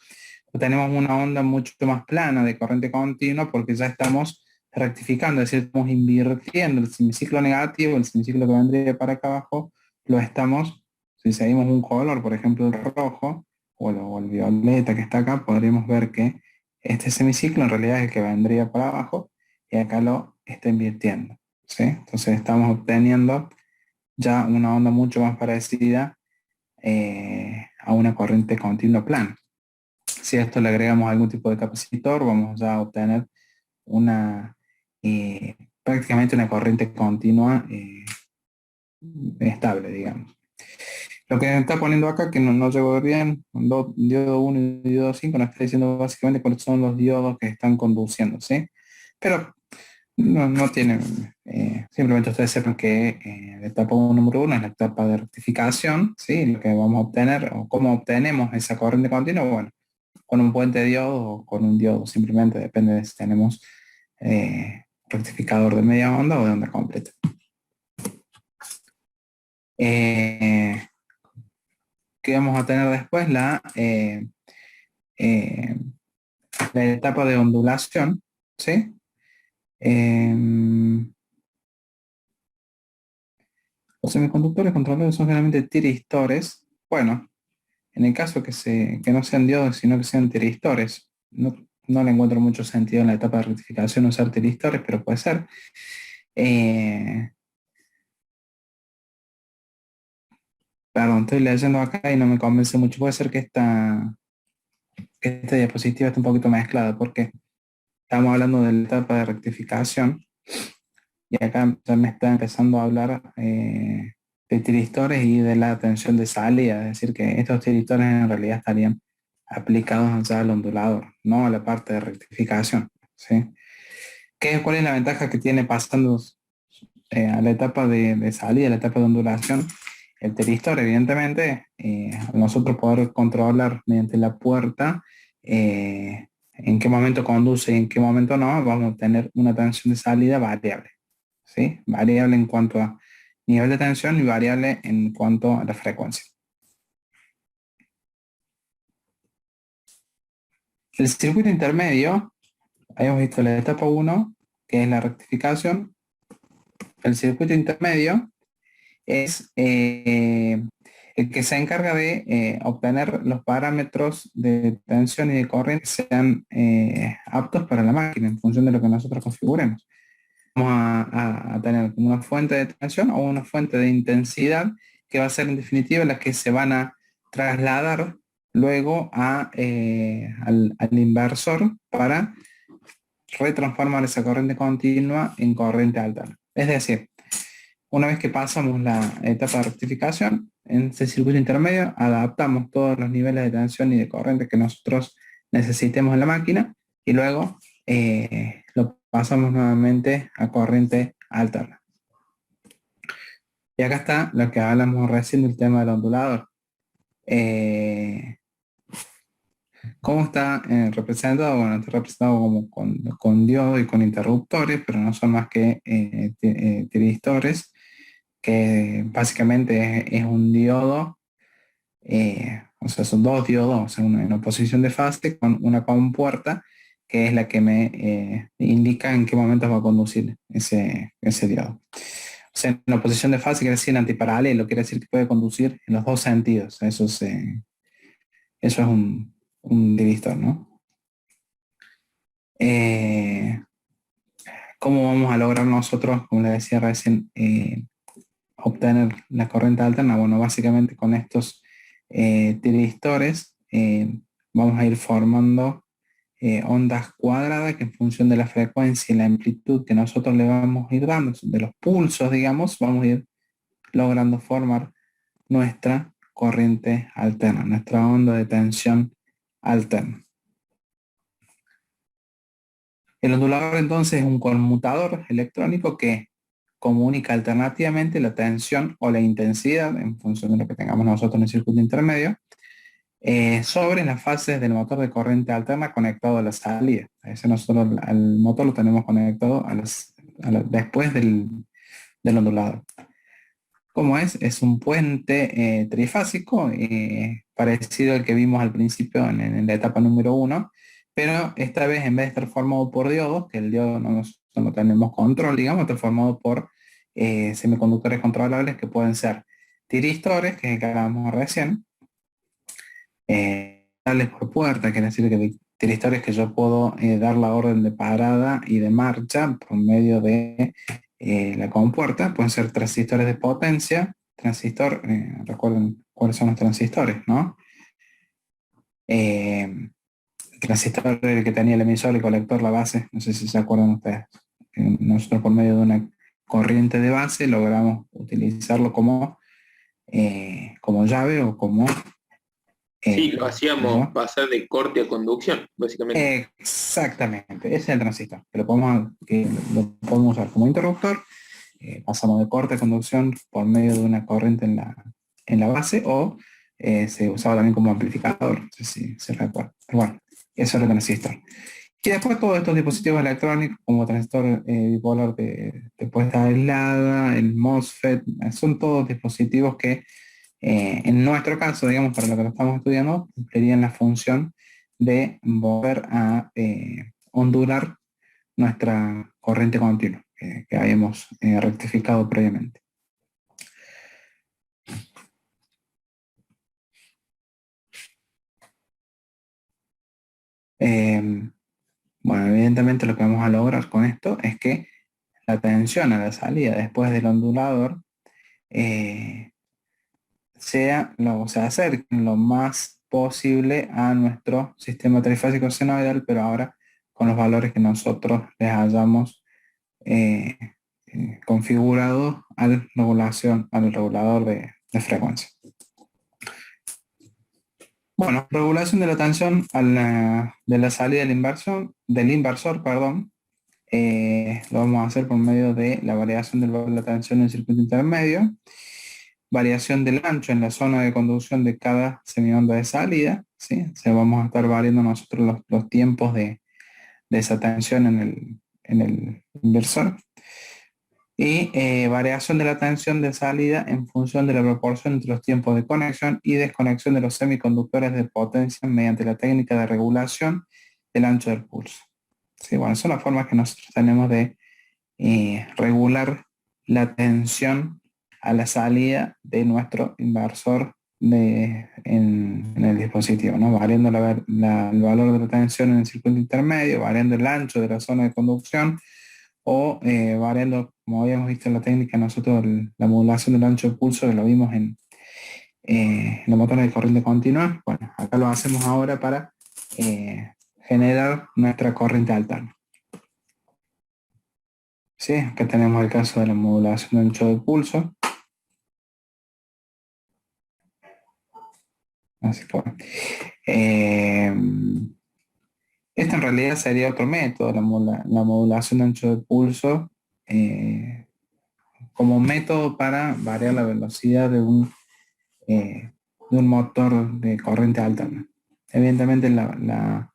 tenemos una onda mucho más plana de corriente continua porque ya estamos rectificando, es decir, estamos invirtiendo el semiciclo negativo, el semiciclo que vendría para acá abajo, lo estamos, si seguimos un color, por ejemplo el rojo o el violeta que está acá, podríamos ver que este semiciclo en realidad es el que vendría para abajo y acá lo está invirtiendo, ¿sí? Entonces estamos obteniendo ya una onda mucho más parecida a una corriente continua plana. Si a esto le agregamos algún tipo de capacitor, vamos ya a obtener una prácticamente una corriente continua estable, digamos. Lo que está poniendo acá, que no llegó bien, diodo 1 y diodo 5, nos está diciendo básicamente cuáles son los diodos que están conduciendo, ¿sí? Pero no tiene, simplemente ustedes sepan que la etapa número 1 es la etapa de rectificación, ¿sí? Lo que vamos a obtener, o cómo obtenemos esa corriente continua, bueno, con un puente de diodo o con un diodo, simplemente depende de si tenemos rectificador de media onda o de onda completa. ¿Qué vamos a tener después? La etapa de ondulación, ¿sí? Los semiconductores controlados son generalmente tiristores. Bueno, en el caso que no sean diodos, sino que sean tiristores, no le encuentro mucho sentido en la etapa de rectificación usar tiristores, pero puede ser. Perdón, estoy leyendo acá y no me convence mucho. Puede ser que esta diapositiva esté un poquito mezclada porque estamos hablando de la etapa de rectificación y acá ya me está empezando a hablar de tiristores y de la tensión de salida. Es decir, que estos tiristores en realidad estarían aplicados ya al ondulador, no a la parte de rectificación, ¿sí? ¿Cuál es la ventaja que tiene pasando a la etapa de salida, a la etapa de ondulación? El tiristor, evidentemente, nosotros poder controlar mediante la puerta en qué momento conduce y en qué momento no, vamos a tener una tensión de salida variable, ¿sí? Variable en cuanto a nivel de tensión y variable en cuanto a la frecuencia. El circuito intermedio, habíamos visto la etapa 1, que es la rectificación. El circuito intermedio es el que se encarga de obtener los parámetros de tensión y de corriente que sean aptos para la máquina en función de lo que nosotros configuremos. Vamos a tener una fuente de tensión o una fuente de intensidad que va a ser en definitiva la que se van a trasladar luego al inversor para retransformar esa corriente continua en corriente alterna. Es decir, una vez que pasamos la etapa de rectificación, en ese circuito intermedio adaptamos todos los niveles de tensión y de corriente que nosotros necesitemos en la máquina y luego lo pasamos nuevamente a corriente alterna. Y acá está lo que hablamos recién del tema del ondulador. ¿Cómo está representado? Bueno, está representado como con diodo y con interruptores, pero no son más que tiristores, que básicamente es un diodo, o sea, son dos diodos, o sea, uno en oposición de fase con una compuerta, que es la que me indica en qué momento va a conducir ese diodo. O sea, en oposición de fase quiere decir antiparalelo, quiere decir que puede conducir en los dos sentidos. Eso es un divisor, ¿no? ¿Cómo vamos a lograr nosotros, como les decía recién, obtener la corriente alterna? Bueno, básicamente con estos tiristores vamos a ir formando ondas cuadradas que en función de la frecuencia y la amplitud que nosotros le vamos a ir dando, de los pulsos, digamos, vamos a ir logrando formar nuestra corriente alterna, nuestra onda de tensión alterna. El ondulador entonces es un conmutador electrónico que comunica alternativamente la tensión o la intensidad en función de lo que tengamos nosotros en el circuito intermedio sobre las fases del motor de corriente alterna conectado a la salida. Ese nosotros al motor lo tenemos conectado después del ondulador. ¿Cómo es? Es un puente trifásico parecido al que vimos al principio en la etapa número 1, pero esta vez en vez de estar formado por diodos, que el diodo no tenemos control, digamos, está formado por semiconductores controlables que pueden ser tiristores, que es el que hablábamos recién, tales por puerta, quiere decir que tiristores que yo puedo dar la orden de parada y de marcha por medio de la compuerta. Pueden ser transistores de potencia, recuerden cuáles son los transistores, ¿no? Transistor el que tenía el emisor, el colector, la base, no sé si se acuerdan ustedes. Nosotros por medio de una corriente de base logramos utilizarlo como llave o como... Sí, lo hacíamos ¿no? pasar de corte a conducción, básicamente. Exactamente, ese es el transistor, que lo podemos usar como interruptor. Pasamos de corte a conducción por medio de una corriente en la base o se usaba también como amplificador, no sé si se recuerda. Pero bueno, eso es el transistor. Y después todos estos dispositivos electrónicos como transistor bipolar de puesta aislada, el MOSFET, son todos dispositivos que en nuestro caso, digamos, para lo que lo estamos estudiando, cumplirían la función de volver a ondular nuestra corriente continua que habíamos rectificado previamente. Bueno, evidentemente lo que vamos a lograr con esto es que la tensión a la salida después del ondulador se acerque lo más posible a nuestro sistema trifásico senoidal, pero ahora con los valores que nosotros les hayamos configurado al regulador de frecuencia. Bueno, regulación de la tensión de la salida del inversor, perdón, lo vamos a hacer por medio de la variación del valor de la tensión en el circuito intermedio, variación del ancho en la zona de conducción de cada semionda de salida, ¿sí? O sea, vamos a estar variando nosotros los tiempos de esa tensión en el inversor. Y variación de la tensión de salida en función de la proporción entre los tiempos de conexión y desconexión de los semiconductores de potencia mediante la técnica de regulación el ancho del pulso. Sí, bueno, son las formas que nosotros tenemos de regular la tensión a la salida de nuestro inversor en el dispositivo, ¿no? Variando el valor de la tensión en el circuito intermedio, variando el ancho de la zona de conducción o variando, como habíamos visto en la técnica, nosotros la modulación del ancho de pulso que lo vimos en los motores de corriente continua. Bueno, acá lo hacemos ahora para generar nuestra corriente alterna. Sí, acá tenemos el caso de la modulación de ancho de pulso. Así que bueno. Esto en realidad sería otro método, la modulación de ancho de pulso, como método para variar la velocidad de un motor de corriente alterna. Evidentemente la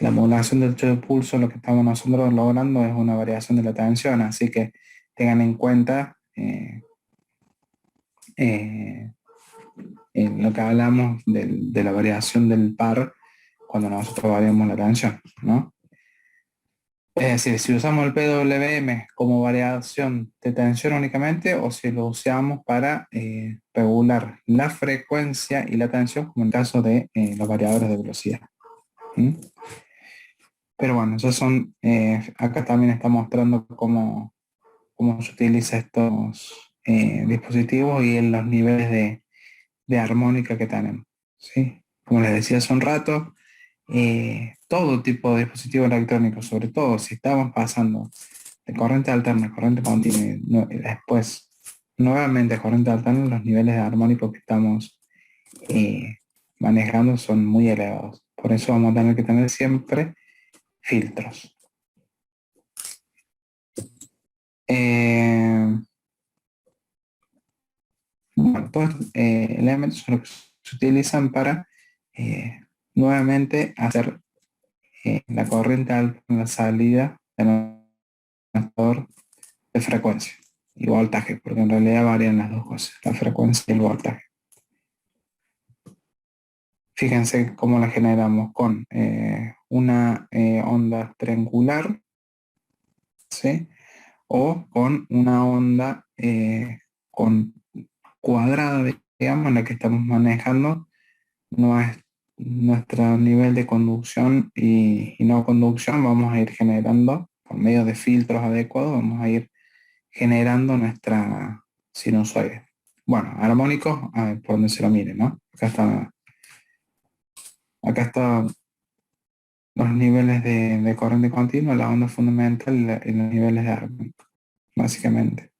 modulación del ancho de pulso, lo que estamos nosotros logrando es una variación de la tensión, así que tengan en cuenta en lo que hablamos de la variación del par cuando nosotros variamos la tensión, ¿no? Es decir, si usamos el PWM como variación de tensión únicamente o si lo usamos para regular la frecuencia y la tensión como en el caso de los variadores de velocidad. ¿Mm? Pero bueno, esos son, acá también está mostrando cómo se utiliza estos dispositivos y en los niveles de armónica que tenemos. ¿Sí? Como les decía hace un rato, todo tipo de dispositivo electrónico, sobre todo si estamos pasando de corriente alterna a corriente continua y después nuevamente a corriente alterna, los niveles de armónicos que estamos manejando son muy elevados. Por eso vamos a tener que tener siempre filtros. Bueno, todos estos elementos son los que se utilizan para nuevamente hacer la corriente alterna en la salida del motor de frecuencia y voltaje, porque en realidad varían las dos cosas, la frecuencia y el voltaje. Fíjense cómo la generamos con una onda triangular, ¿sí? O con una onda con cuadrada, digamos, en la que estamos manejando nuestro nivel de conducción y no conducción. Vamos a ir generando, por medio de filtros adecuados, vamos a ir generando nuestra sinusoide. Bueno, armónicos, por donde se lo mire, ¿no? Acá está los niveles de corriente continua, la onda fundamental y los niveles de armónico, básicamente.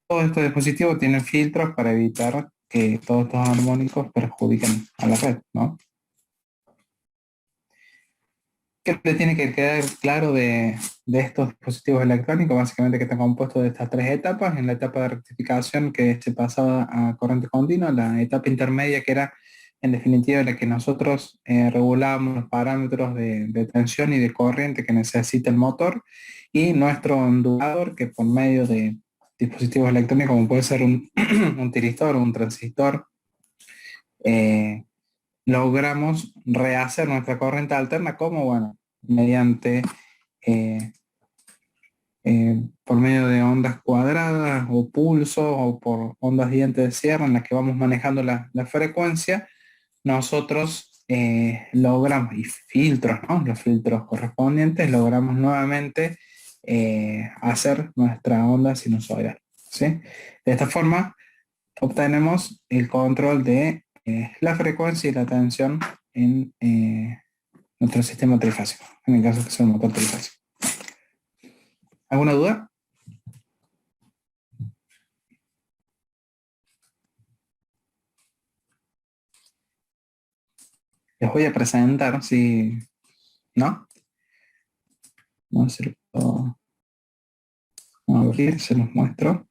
Todos estos dispositivos tienen filtros para evitar que todos estos armónicos perjudiquen a la red, ¿no? ¿Qué le tiene que quedar claro de estos dispositivos electrónicos? Básicamente que están compuestos de estas tres etapas. En la etapa de rectificación que se pasaba a corriente continua, la etapa intermedia que era en definitiva la que nosotros regulábamos los parámetros de tensión y de corriente que necesita el motor, y nuestro ondulador que por medio de dispositivos electrónicos como puede ser un tiristor o un transistor, logramos rehacer nuestra corriente alterna como, bueno, mediante, eh, por medio de ondas cuadradas o pulsos o por ondas dientes de sierra en las que vamos manejando la frecuencia, nosotros logramos, y filtros, ¿no? Los filtros correspondientes, logramos nuevamente hacer nuestra onda sinusoidal, ¿sí? De esta forma obtenemos el control de la frecuencia y la tensión en nuestro sistema trifásico, en el caso que sea un motor trifásico. ¿Alguna duda? Les voy a presentar, si no, vamos a abrir, se los muestro.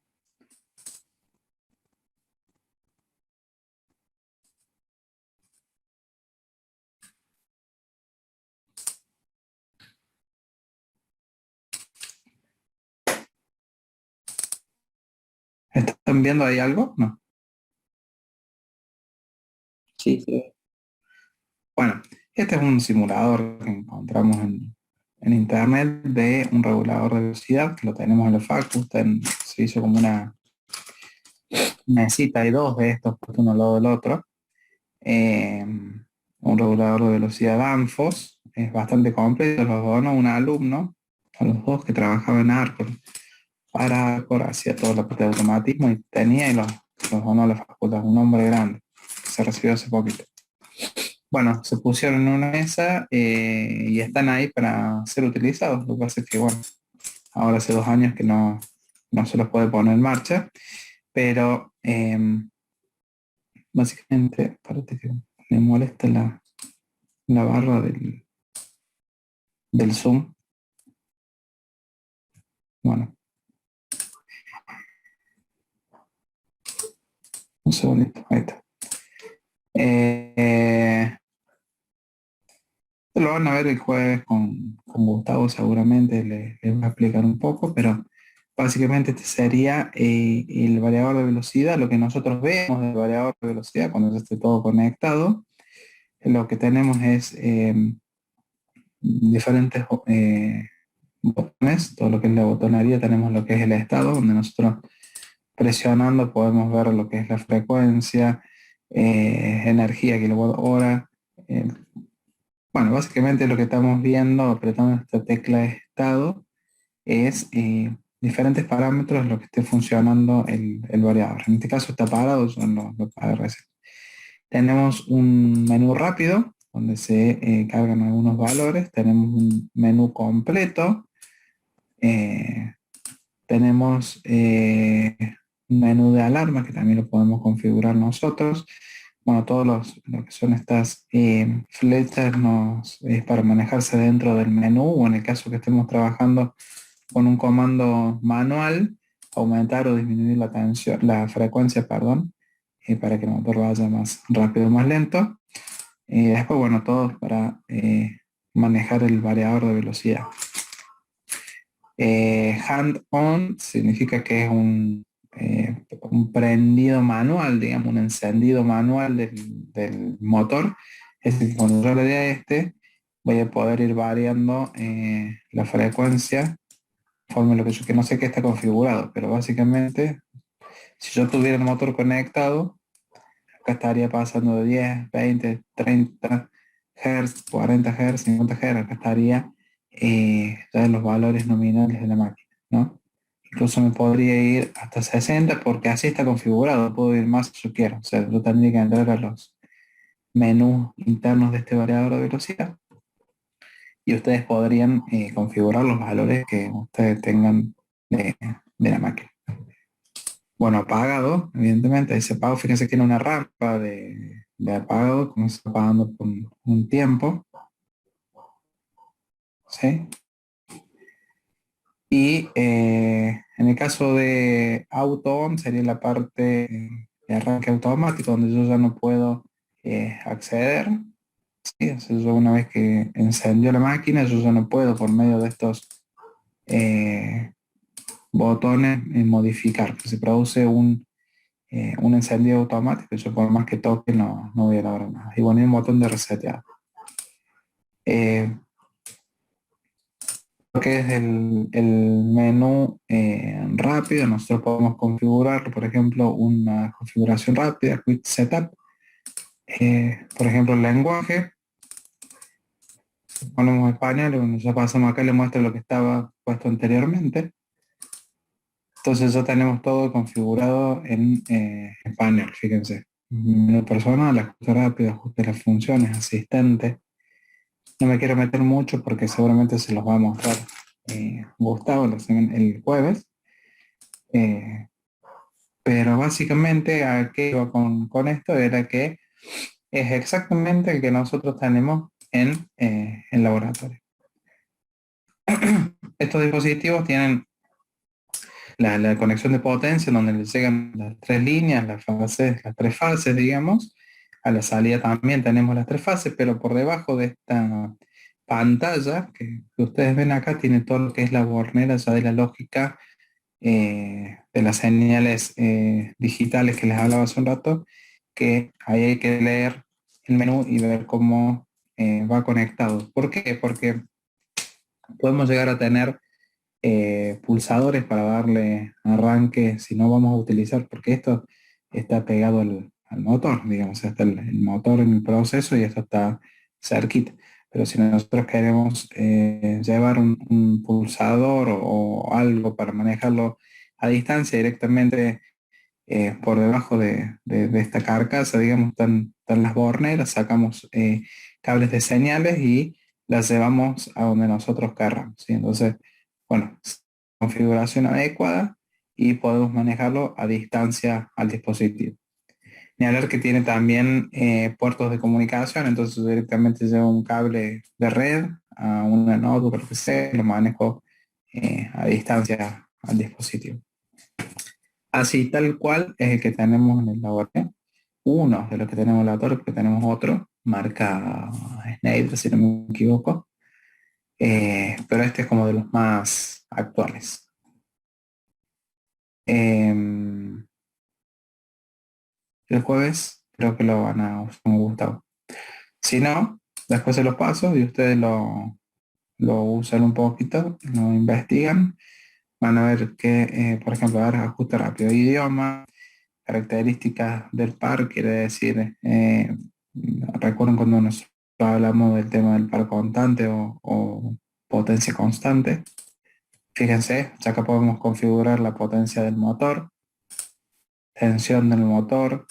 ¿Están viendo ahí algo? No. Sí, sí. Bueno, Este es un simulador que encontramos en internet de un regulador de velocidad, que lo tenemos en la facu. Se hizo como una mesita, hay dos de estos, puesto uno al lado del otro. Un regulador de velocidad Danfoss, es bastante completo, los donó un alumno, a los dos que trabajaba en Arcor. Para Arcor hacía toda la parte de automatismo y tenía y los donó a la facultad, un hombre grande, que se recibió hace poquito. Bueno, se pusieron en una mesa y están ahí para ser utilizados. Lo que pasa es que, bueno, ahora hace 2 años que no se los puede poner en marcha, pero básicamente, parece que me molesta la barra del Zoom. Bueno, un segundito, ahí está. Lo van a ver el jueves con Gustavo, seguramente les va a explicar un poco, pero básicamente este sería el variador de velocidad, lo que nosotros vemos del variador de velocidad cuando ya esté todo conectado. Lo que tenemos es diferentes botones, todo lo que es la botonería, tenemos lo que es el estado, donde nosotros presionando podemos ver lo que es la frecuencia, energía, kilowatt hora. Bueno, básicamente lo que estamos viendo apretando esta tecla de estado es diferentes parámetros en lo que esté funcionando el variador. En este caso está parado, son los ARS. Tenemos un menú rápido donde se cargan algunos valores. Tenemos un menú completo. Tenemos un menú de alarma que también lo podemos configurar nosotros. Bueno, lo que son estas flechas es para manejarse dentro del menú, o en el caso que estemos trabajando con un comando manual, aumentar o disminuir la frecuencia, perdón, para que el motor vaya más rápido o más lento. Y después, bueno, todo para manejar el variador de velocidad. Hand-on significa que es un prendido manual, digamos, un encendido manual del motor. Es decir, cuando yo le dé a este, voy a poder ir variando la frecuencia, conforme lo que no sé qué está configurado, pero básicamente, si yo tuviera el motor conectado, acá estaría pasando de 10, 20, 30 Hz, 40 Hz, 50 Hz, acá estaría ya en los valores nominales de la máquina, ¿no? Incluso me podría ir hasta 60 porque así está configurado, puedo ir más si yo quiero. O sea, yo tendría que entrar a los menús internos de este variador de velocidad y ustedes podrían configurar los valores que ustedes tengan de la máquina. Bueno, apagado, evidentemente, ese apago, fíjense que tiene una rampa de apagado, como se está apagando por un tiempo. ¿Sí? Y en el caso de auto on sería la parte de arranque automático, donde yo ya no puedo acceder. ¿Sí? O sea, yo una vez que encendió la máquina, yo ya no puedo por medio de estos botones modificar, que se produce un encendido automático. Yo por más que toque no voy a lograr nada. Y bueno, hay un botón de resetear. Lo que es el menú rápido, nosotros podemos configurar, por ejemplo, una configuración rápida, Quick Setup. Por ejemplo, el lenguaje, ponemos español y cuando ya pasamos acá le muestra lo que estaba puesto anteriormente. Entonces ya tenemos todo configurado en español, fíjense. Menú personal, ajuste rápido, ajuste de las funciones, asistente. No me quiero meter mucho porque seguramente se los va a mostrar Gustavo el jueves. Pero básicamente a qué iba con esto era que es exactamente el que nosotros tenemos en el laboratorio. Estos dispositivos tienen la conexión de potencia donde les llegan las 3 líneas, las 3 fases, digamos. A la salida también tenemos las 3 fases, pero por debajo de esta pantalla que ustedes ven acá tiene todo lo que es la bornera ya de la lógica de las señales digitales que les hablaba hace un rato, que ahí hay que leer el menú y ver cómo va conectado. ¿Por qué? Porque podemos llegar a tener pulsadores para darle arranque si no vamos a utilizar, porque esto está pegado al motor, digamos, está el motor en el proceso y esto está cerquita. Pero si nosotros queremos llevar un pulsador o algo para manejarlo a distancia directamente por debajo de esta carcasa, digamos, están las borneras, sacamos cables de señales y las llevamos a donde nosotros querramos, ¿sí? Entonces, bueno, configuración adecuada y podemos manejarlo a distancia al dispositivo. Ni hablar que tiene también puertos de comunicación, entonces directamente llevo un cable de red a una notebook, lo que sea, lo manejo a distancia al dispositivo. Así tal cual es el que tenemos en el laboratorio. Uno de los que tenemos en el laboratorio, porque tenemos otro, marca Schneider, si no me equivoco. Pero este es como de los más actuales. El jueves creo que lo van a usar como Gustavo. Si no, después se los paso y ustedes lo usan un poquito, lo investigan. Van a ver que, por ejemplo, ahora ajuste rápido de idioma, características del par, quiere decir, recuerden cuando nosotros hablamos del tema del par constante o potencia constante. Fíjense, ya acá podemos configurar la potencia del motor, tensión del motor,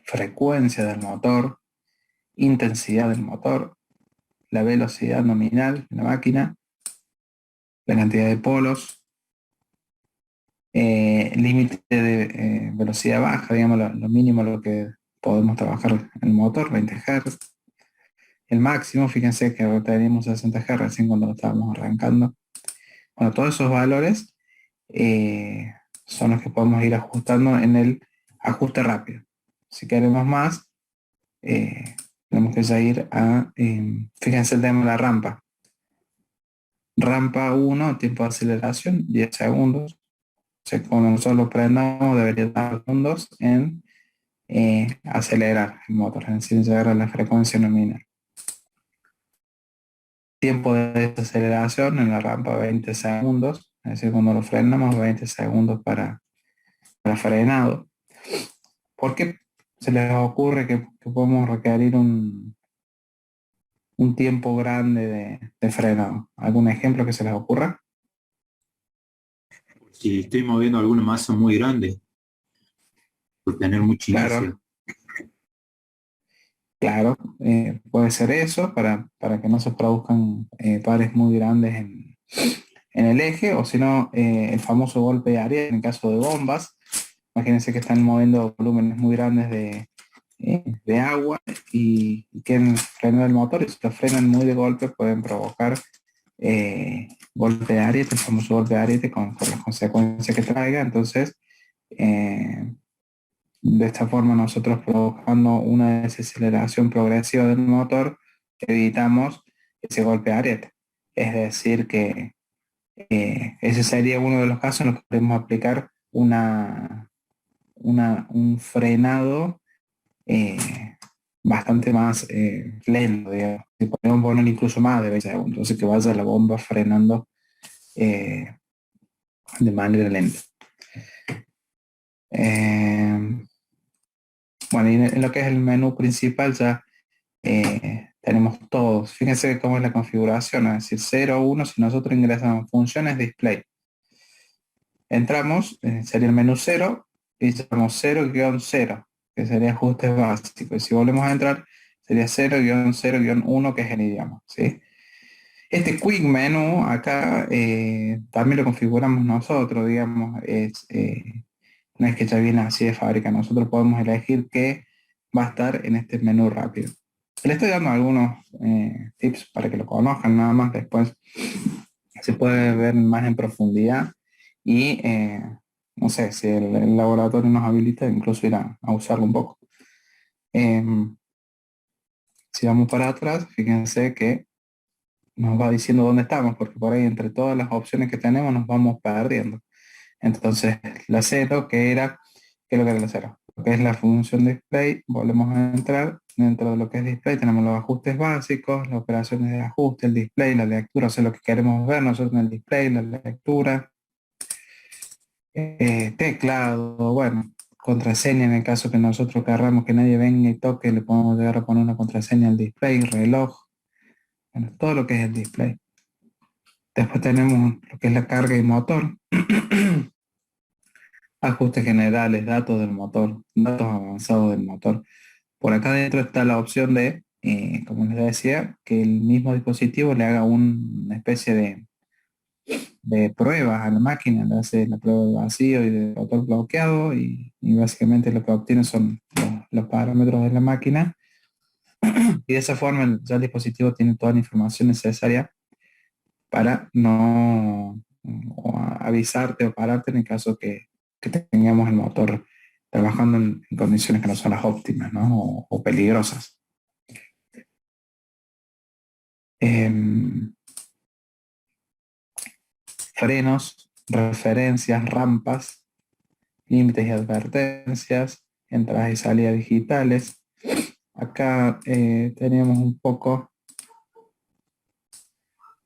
frecuencia del motor, intensidad del motor, la velocidad nominal de la máquina, la cantidad de polos, límite de velocidad baja, digamos lo mínimo lo que podemos trabajar en el motor, 20 Hz. El máximo, fíjense que teníamos 60 Hz recién cuando lo estábamos arrancando. Bueno, todos esos valores son los que podemos ir ajustando en el ajuste rápido. Si queremos más, tenemos que ya ir a, fíjense el tema de la rampa. Rampa 1, tiempo de aceleración, 10 segundos. O sea, cuando nosotros lo prendamos, debería dar segundos en acelerar el motor, es decir, llegar a la frecuencia nominal. Tiempo de desaceleración en la rampa 20 segundos, es decir, cuando lo frenamos 20 segundos para frenado. ¿Por qué se les ocurre que podemos requerir un tiempo grande de frenado? ¿Algún ejemplo que se les ocurra? Si estoy moviendo alguna masa muy grande, por tener mucha inercia. Claro, puede ser eso para que no se produzcan pares muy grandes en el eje, o si no, el famoso golpe de área en el caso de bombas. Imagínense que están moviendo volúmenes muy grandes de agua y quieren frenar el motor, y si lo frenan muy de golpe pueden provocar golpe de ariete, el famoso golpe de ariete con las consecuencias que traiga. Entonces, de esta forma nosotros provocando una desaceleración progresiva del motor, evitamos ese golpe de ariete. Es decir que ese sería uno de los casos en los que podemos aplicar un frenado bastante más lento, digamos. Y podemos poner incluso más de 20 segundos, entonces que vaya la bomba frenando de manera lenta. Bueno, y en lo que es el menú principal ya tenemos todos. Fíjense cómo es la configuración, es decir, 0, 1, si nosotros ingresamos funciones display. Entramos, sería el menú 0, y llamamos 0-0, que sería ajustes básicos. Y si volvemos a entrar, sería 0-0-1, que es el idioma, ¿sí? Este quick menu acá también lo configuramos nosotros, digamos, no es que ya viene así de fábrica, nosotros podemos elegir qué va a estar en este menú rápido. Le estoy dando algunos tips para que lo conozcan, nada más después se puede ver más en profundidad y no sé, si el laboratorio nos habilita, incluso ir a usarlo un poco. Si vamos para atrás, fíjense que nos va diciendo dónde estamos, porque por ahí entre todas las opciones que tenemos nos vamos perdiendo. Entonces, la 0, ¿qué es lo que era la 0? Lo que es la función display, volvemos a entrar dentro de lo que es display tenemos los ajustes básicos, las operaciones de ajuste, el display, la lectura, o sea, lo que queremos ver nosotros en el display, la lectura, teclado, bueno, contraseña en el caso que nosotros querramos que nadie venga y toque, le podemos llegar a poner una contraseña al display, reloj, bueno, todo lo que es el display. Después tenemos lo que es la carga y motor, ajustes generales, datos del motor, datos avanzados del motor. Por acá dentro está la opción de, como les decía, que el mismo dispositivo le haga una especie de pruebas a la máquina, le hace la prueba de vacío y de motor bloqueado y básicamente lo que obtiene son los parámetros de la máquina y de esa forma ya el dispositivo tiene toda la información necesaria para no avisarte o pararte en el caso que tengamos el motor trabajando en condiciones que no son las óptimas, ¿no? O peligrosas. Frenos, referencias, rampas, límites y advertencias, entradas y salidas digitales. Acá tenemos un poco,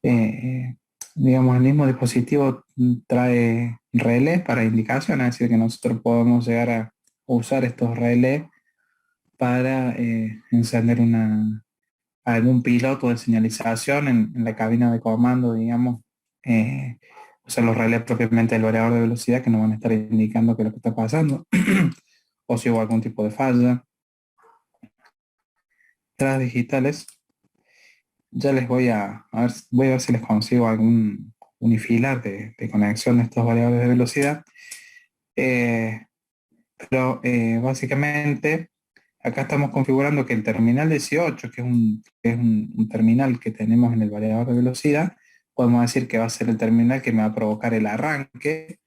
digamos, el mismo dispositivo trae relés para indicación, es decir, que nosotros podemos llegar a usar estos relés para encender algún piloto de señalización en la cabina de comando, digamos, usar los relés propiamente del variador de velocidad que nos van a estar indicando qué es lo que está pasando o si hubo algún tipo de falla. Entradas digitales, ya les voy voy a ver si les consigo algún unifilar de conexión de estos variadores de velocidad. Pero básicamente acá estamos configurando que el terminal 18, que es un terminal que tenemos en el variador de velocidad, podemos decir que va a ser el terminal que me va a provocar el arranque,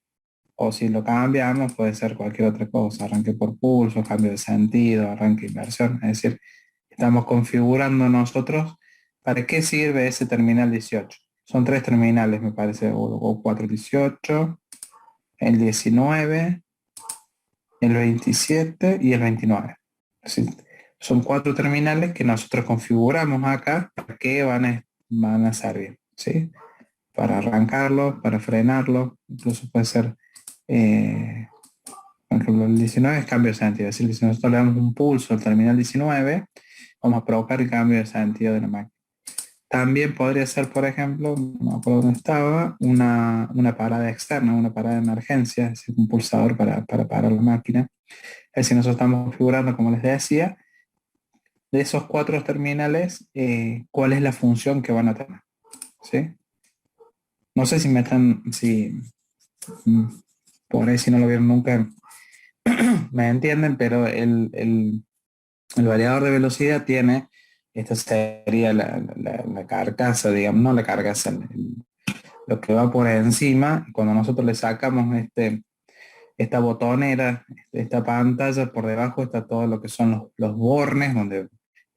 o si lo cambiamos puede ser cualquier otra cosa, arranque por pulso, cambio de sentido, arranque inversión, es decir, estamos configurando nosotros para qué sirve ese terminal 18. Son 3 terminales, me parece, o 4, 18, el 19, el 27 y el 29. Así, son 4 terminales que nosotros configuramos acá para que van a servir, ¿sí? Para arrancarlo, para frenarlo, incluso puede ser, por ejemplo, el 19 es cambio de sentido, es decir, si nosotros le damos un pulso al terminal 19, vamos a provocar el cambio de sentido de la máquina. También podría ser, por ejemplo, no me acuerdo dónde estaba, una parada externa, una parada de emergencia, es decir, un pulsador para parar la máquina. Es decir, nosotros estamos configurando, como les decía, de esos 4 terminales, cuál es la función que van a tener. ¿Sí? No sé si por ahí si no lo vieron nunca, me entienden, pero el variador de velocidad tiene, esta sería la carcasa, digamos, no la carcasa, lo que va por encima. Cuando nosotros le sacamos esta botonera, esta pantalla, por debajo está todo lo que son los bornes, donde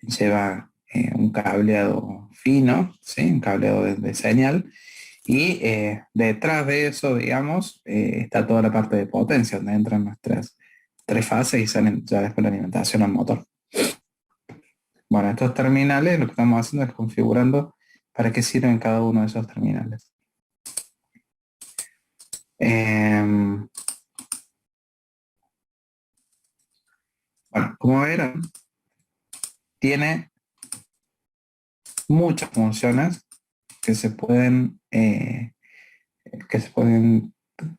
lleva un cableado fino, ¿sí? Un cableado de señal, y detrás de eso, digamos, está toda la parte de potencia, donde entran nuestras 3 fases y salen ya después la alimentación al motor. Bueno, estos terminales lo que estamos haciendo es configurando para qué sirven cada uno de esos terminales. Bueno, como verán, tiene muchas funciones que se pueden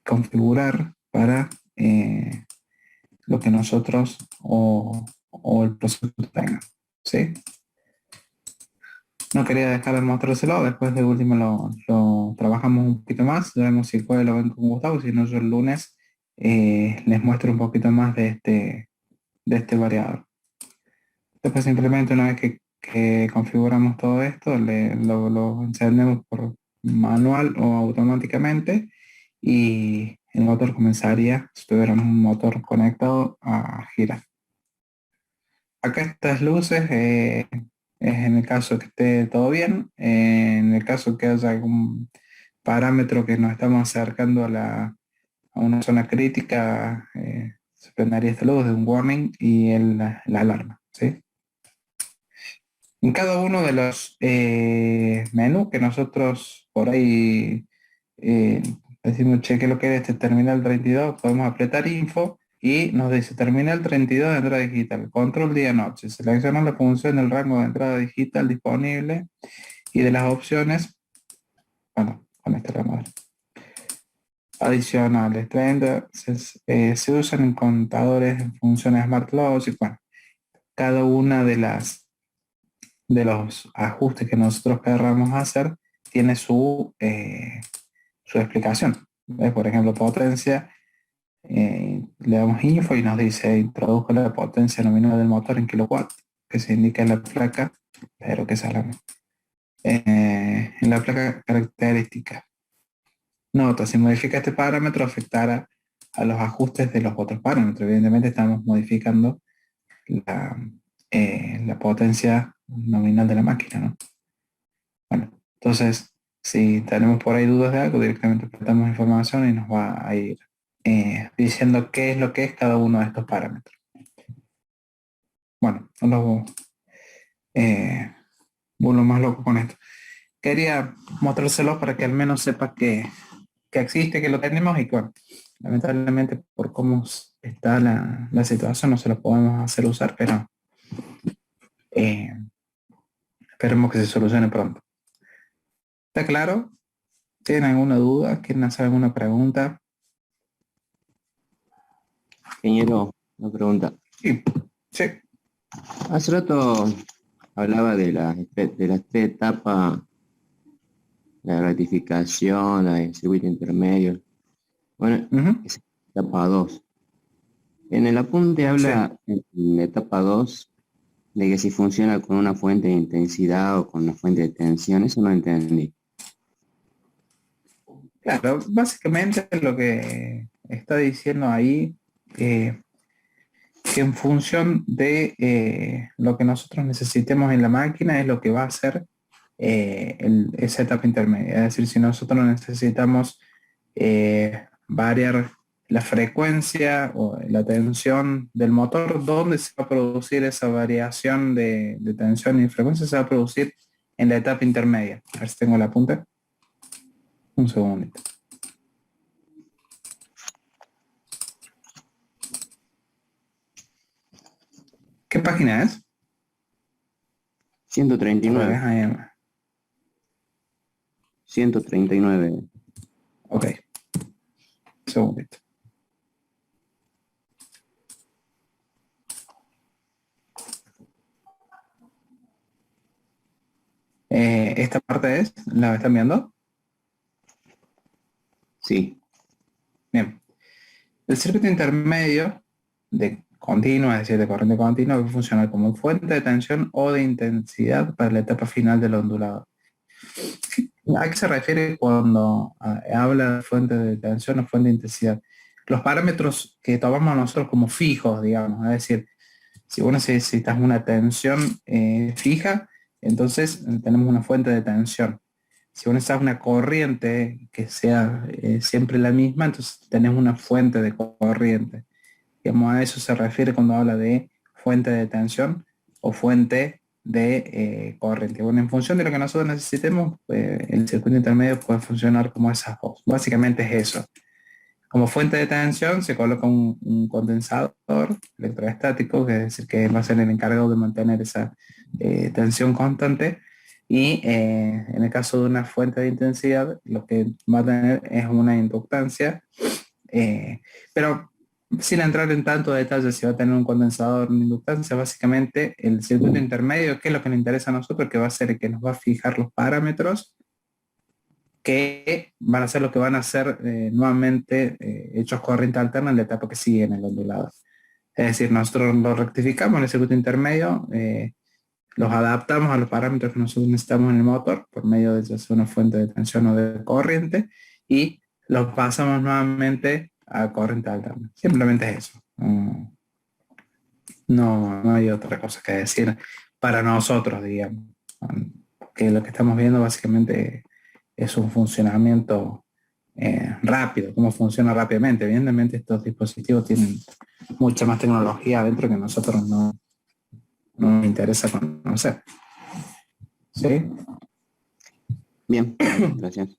configurar para lo que nosotros o el proceso tenga, ¿sí? No quería dejar de mostrárselo, después de último lo trabajamos un poquito más, ya vemos si el jueves lo ven con Gustavo, si no yo el lunes les muestro un poquito más de este variador. Después simplemente una vez que configuramos todo esto, lo encendemos por manual o automáticamente y el motor comenzaría, si tuviéramos un motor conectado, a girar. Acá estas luces es en el caso que esté todo bien, en el caso que haya algún parámetro que nos estamos acercando a una zona crítica, se prendería esta luz de un warning y la alarma, ¿sí? En cada uno de los menús que nosotros por ahí decimos, cheque lo que es este terminal 32, podemos apretar info y nos dice terminal 32 de entrada digital, control día-noche. Seleccionamos la función del rango de entrada digital disponible y de las opciones, bueno, con esta la madre. Adicionales, 30, se usan en contadores en funciones Smart Logic. Bueno, cada una de los ajustes que nosotros querramos hacer tiene su explicación. ¿Ves? Por ejemplo, potencia, le damos info y nos dice introduzca la potencia nominal del motor en kilowatt, que se indica en la placa, pero que salga en la placa característica. Nota, si modifica este parámetro afectará a los ajustes de los otros parámetros. Evidentemente estamos modificando la potencia nominal de la máquina, ¿no? Bueno, entonces, si tenemos por ahí dudas de algo, directamente apretamos información y nos va a ir diciendo qué es lo que es cada uno de estos parámetros. Bueno, no vuelvo más loco con esto. Quería mostrárselo para que al menos sepa que existe, que lo tenemos y que, bueno, lamentablemente por cómo está la situación no se lo podemos hacer usar, pero esperemos que se solucione pronto. ¿Está claro? ¿Tienen alguna duda? ¿Quieren hacer alguna pregunta? Ingeniero, una pregunta. Sí, sí. Hace rato hablaba de las tres etapas, la gratificación, el circuito intermedio. Bueno, es etapa 2. En el apunte habla en la etapa 2 de que si funciona con una fuente de intensidad o con una fuente de tensión, eso no entendí. Claro, básicamente lo que está diciendo ahí, que en función de lo que nosotros necesitemos en la máquina es lo que va a hacer esa etapa intermedia. Es decir, si nosotros necesitamos variar la frecuencia o la tensión del motor, ¿dónde se va a producir esa variación de tensión y frecuencia? Se va a producir en la etapa intermedia. A ver si tengo el apunte. Un segundito. ¿Qué página es? 139. 139. Ok. Un segundito. ¿Esta parte es? ¿La están viendo? Sí. Bien. El circuito intermedio de continua, es decir, de corriente continua, va a funcionar como fuente de tensión o de intensidad para la etapa final del ondulador. ¿A qué se refiere cuando habla de fuente de tensión o fuente de intensidad? Los parámetros que tomamos nosotros como fijos, digamos, es decir, si vos necesitas una tensión fija, entonces tenemos una fuente de tensión. Si vos necesitas una corriente que sea siempre la misma, entonces tenemos una fuente de corriente. Digamos, a eso se refiere cuando habla de fuente de tensión o fuente de corriente. Bueno, en función de lo que nosotros necesitemos, el circuito intermedio puede funcionar como esas dos. Básicamente es eso. Como fuente de tensión se coloca un condensador electroestático, que es decir, que va a ser el encargado de mantener esa tensión constante. Y en el caso de una fuente de intensidad, lo que va a tener es una inductancia, pero sin entrar en tanto detalle si va a tener un condensador o una inductancia, básicamente el circuito intermedio, que es lo que nos interesa a nosotros, que va a ser el que nos va a fijar los parámetros que van a ser lo que van a ser nuevamente hechos corriente alterna en la etapa que sigue en el ondulador. Es decir, nosotros lo rectificamos en el circuito intermedio, los adaptamos a los parámetros que nosotros necesitamos en el motor por medio de ya sea una fuente de tensión o de corriente y los pasamos nuevamente a corriente alterna. Simplemente es eso. No hay otra cosa que decir para nosotros, digamos. Que lo que estamos viendo básicamente es un funcionamiento rápido, cómo funciona rápidamente. Evidentemente estos dispositivos tienen mucha más tecnología adentro que nosotros no nos interesa conocer. ¿Sí? Bien, gracias.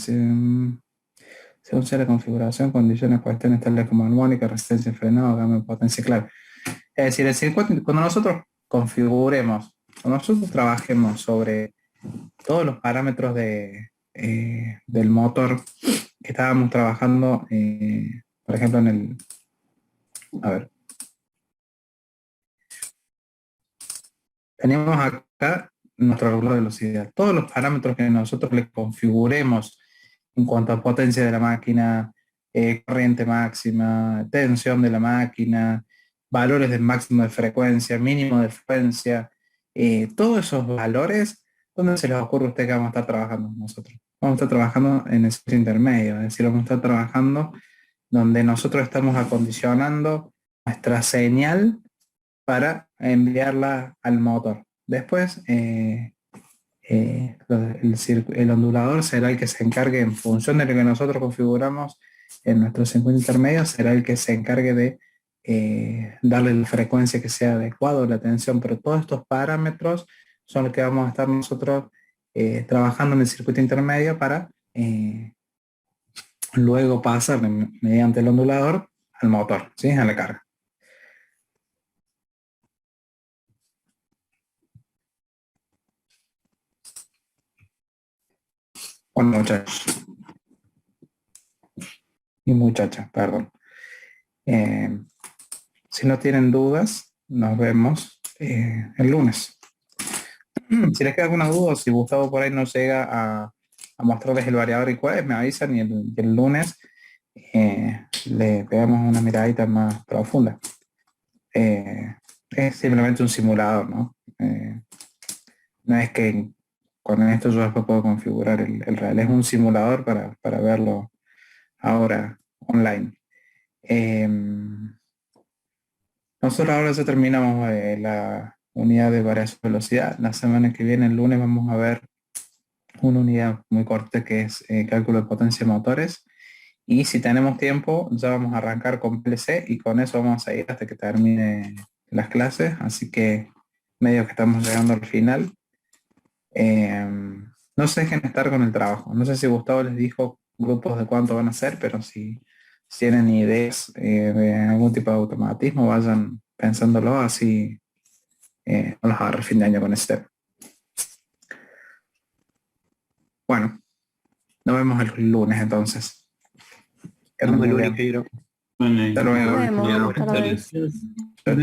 Según sea la configuración, condiciones, cuestiones tales como armónica, resistencia, frenado, cambio de potencia, claro. Es decir, cuando nosotros configuremos, cuando nosotros trabajemos sobre todos los parámetros del motor que estábamos trabajando, por ejemplo, a ver, tenemos acá nuestro regulador de velocidad. Todos los parámetros que nosotros le configuremos en cuanto a potencia de la máquina, corriente máxima, tensión de la máquina, valores de máximo de frecuencia, mínimo de frecuencia, todos esos valores, ¿dónde se les ocurre a usted que vamos a estar trabajando nosotros? Vamos a estar trabajando en el circuito intermedio, es decir, vamos a estar trabajando donde nosotros estamos acondicionando nuestra señal para enviarla al motor. Después, el ondulador será el que se encargue, en función de lo que nosotros configuramos en nuestro circuito intermedio, será el que se encargue de darle la frecuencia que sea adecuada, la tensión, pero todos estos parámetros son los que vamos a estar nosotros trabajando en el circuito intermedio para luego pasar mediante el ondulador al motor, ¿sí? A la carga. Bueno, muchachos y muchachas, perdón. Si no tienen dudas, nos vemos el lunes. Si les queda alguna duda, si Gustavo por ahí no llega a mostrarles el variador y cuál, me avisan y el lunes le pegamos una miradita más profunda. Es simplemente un simulador, ¿no? No es que con esto yo después puedo configurar el real, es un simulador para verlo ahora online. Nosotros ahora ya terminamos la unidad de variación de velocidad. La semana que viene, el lunes, vamos a ver una unidad muy corta que es cálculo de potencia de motores. Y si tenemos tiempo, ya vamos a arrancar con PLC y con eso vamos a ir hasta que termine las clases. Así que medio que estamos llegando al final. No se dejen estar con el trabajo. No sé si Gustavo les dijo grupos de cuánto van a ser, pero si tienen ideas de algún tipo de automatismo, vayan pensándolo, así no los agarre fin de año con este. Bueno, nos vemos el lunes entonces. Que anden muy bien. Bueno, Hasta luego. Nos vemos. Hasta luego. Chao, chao.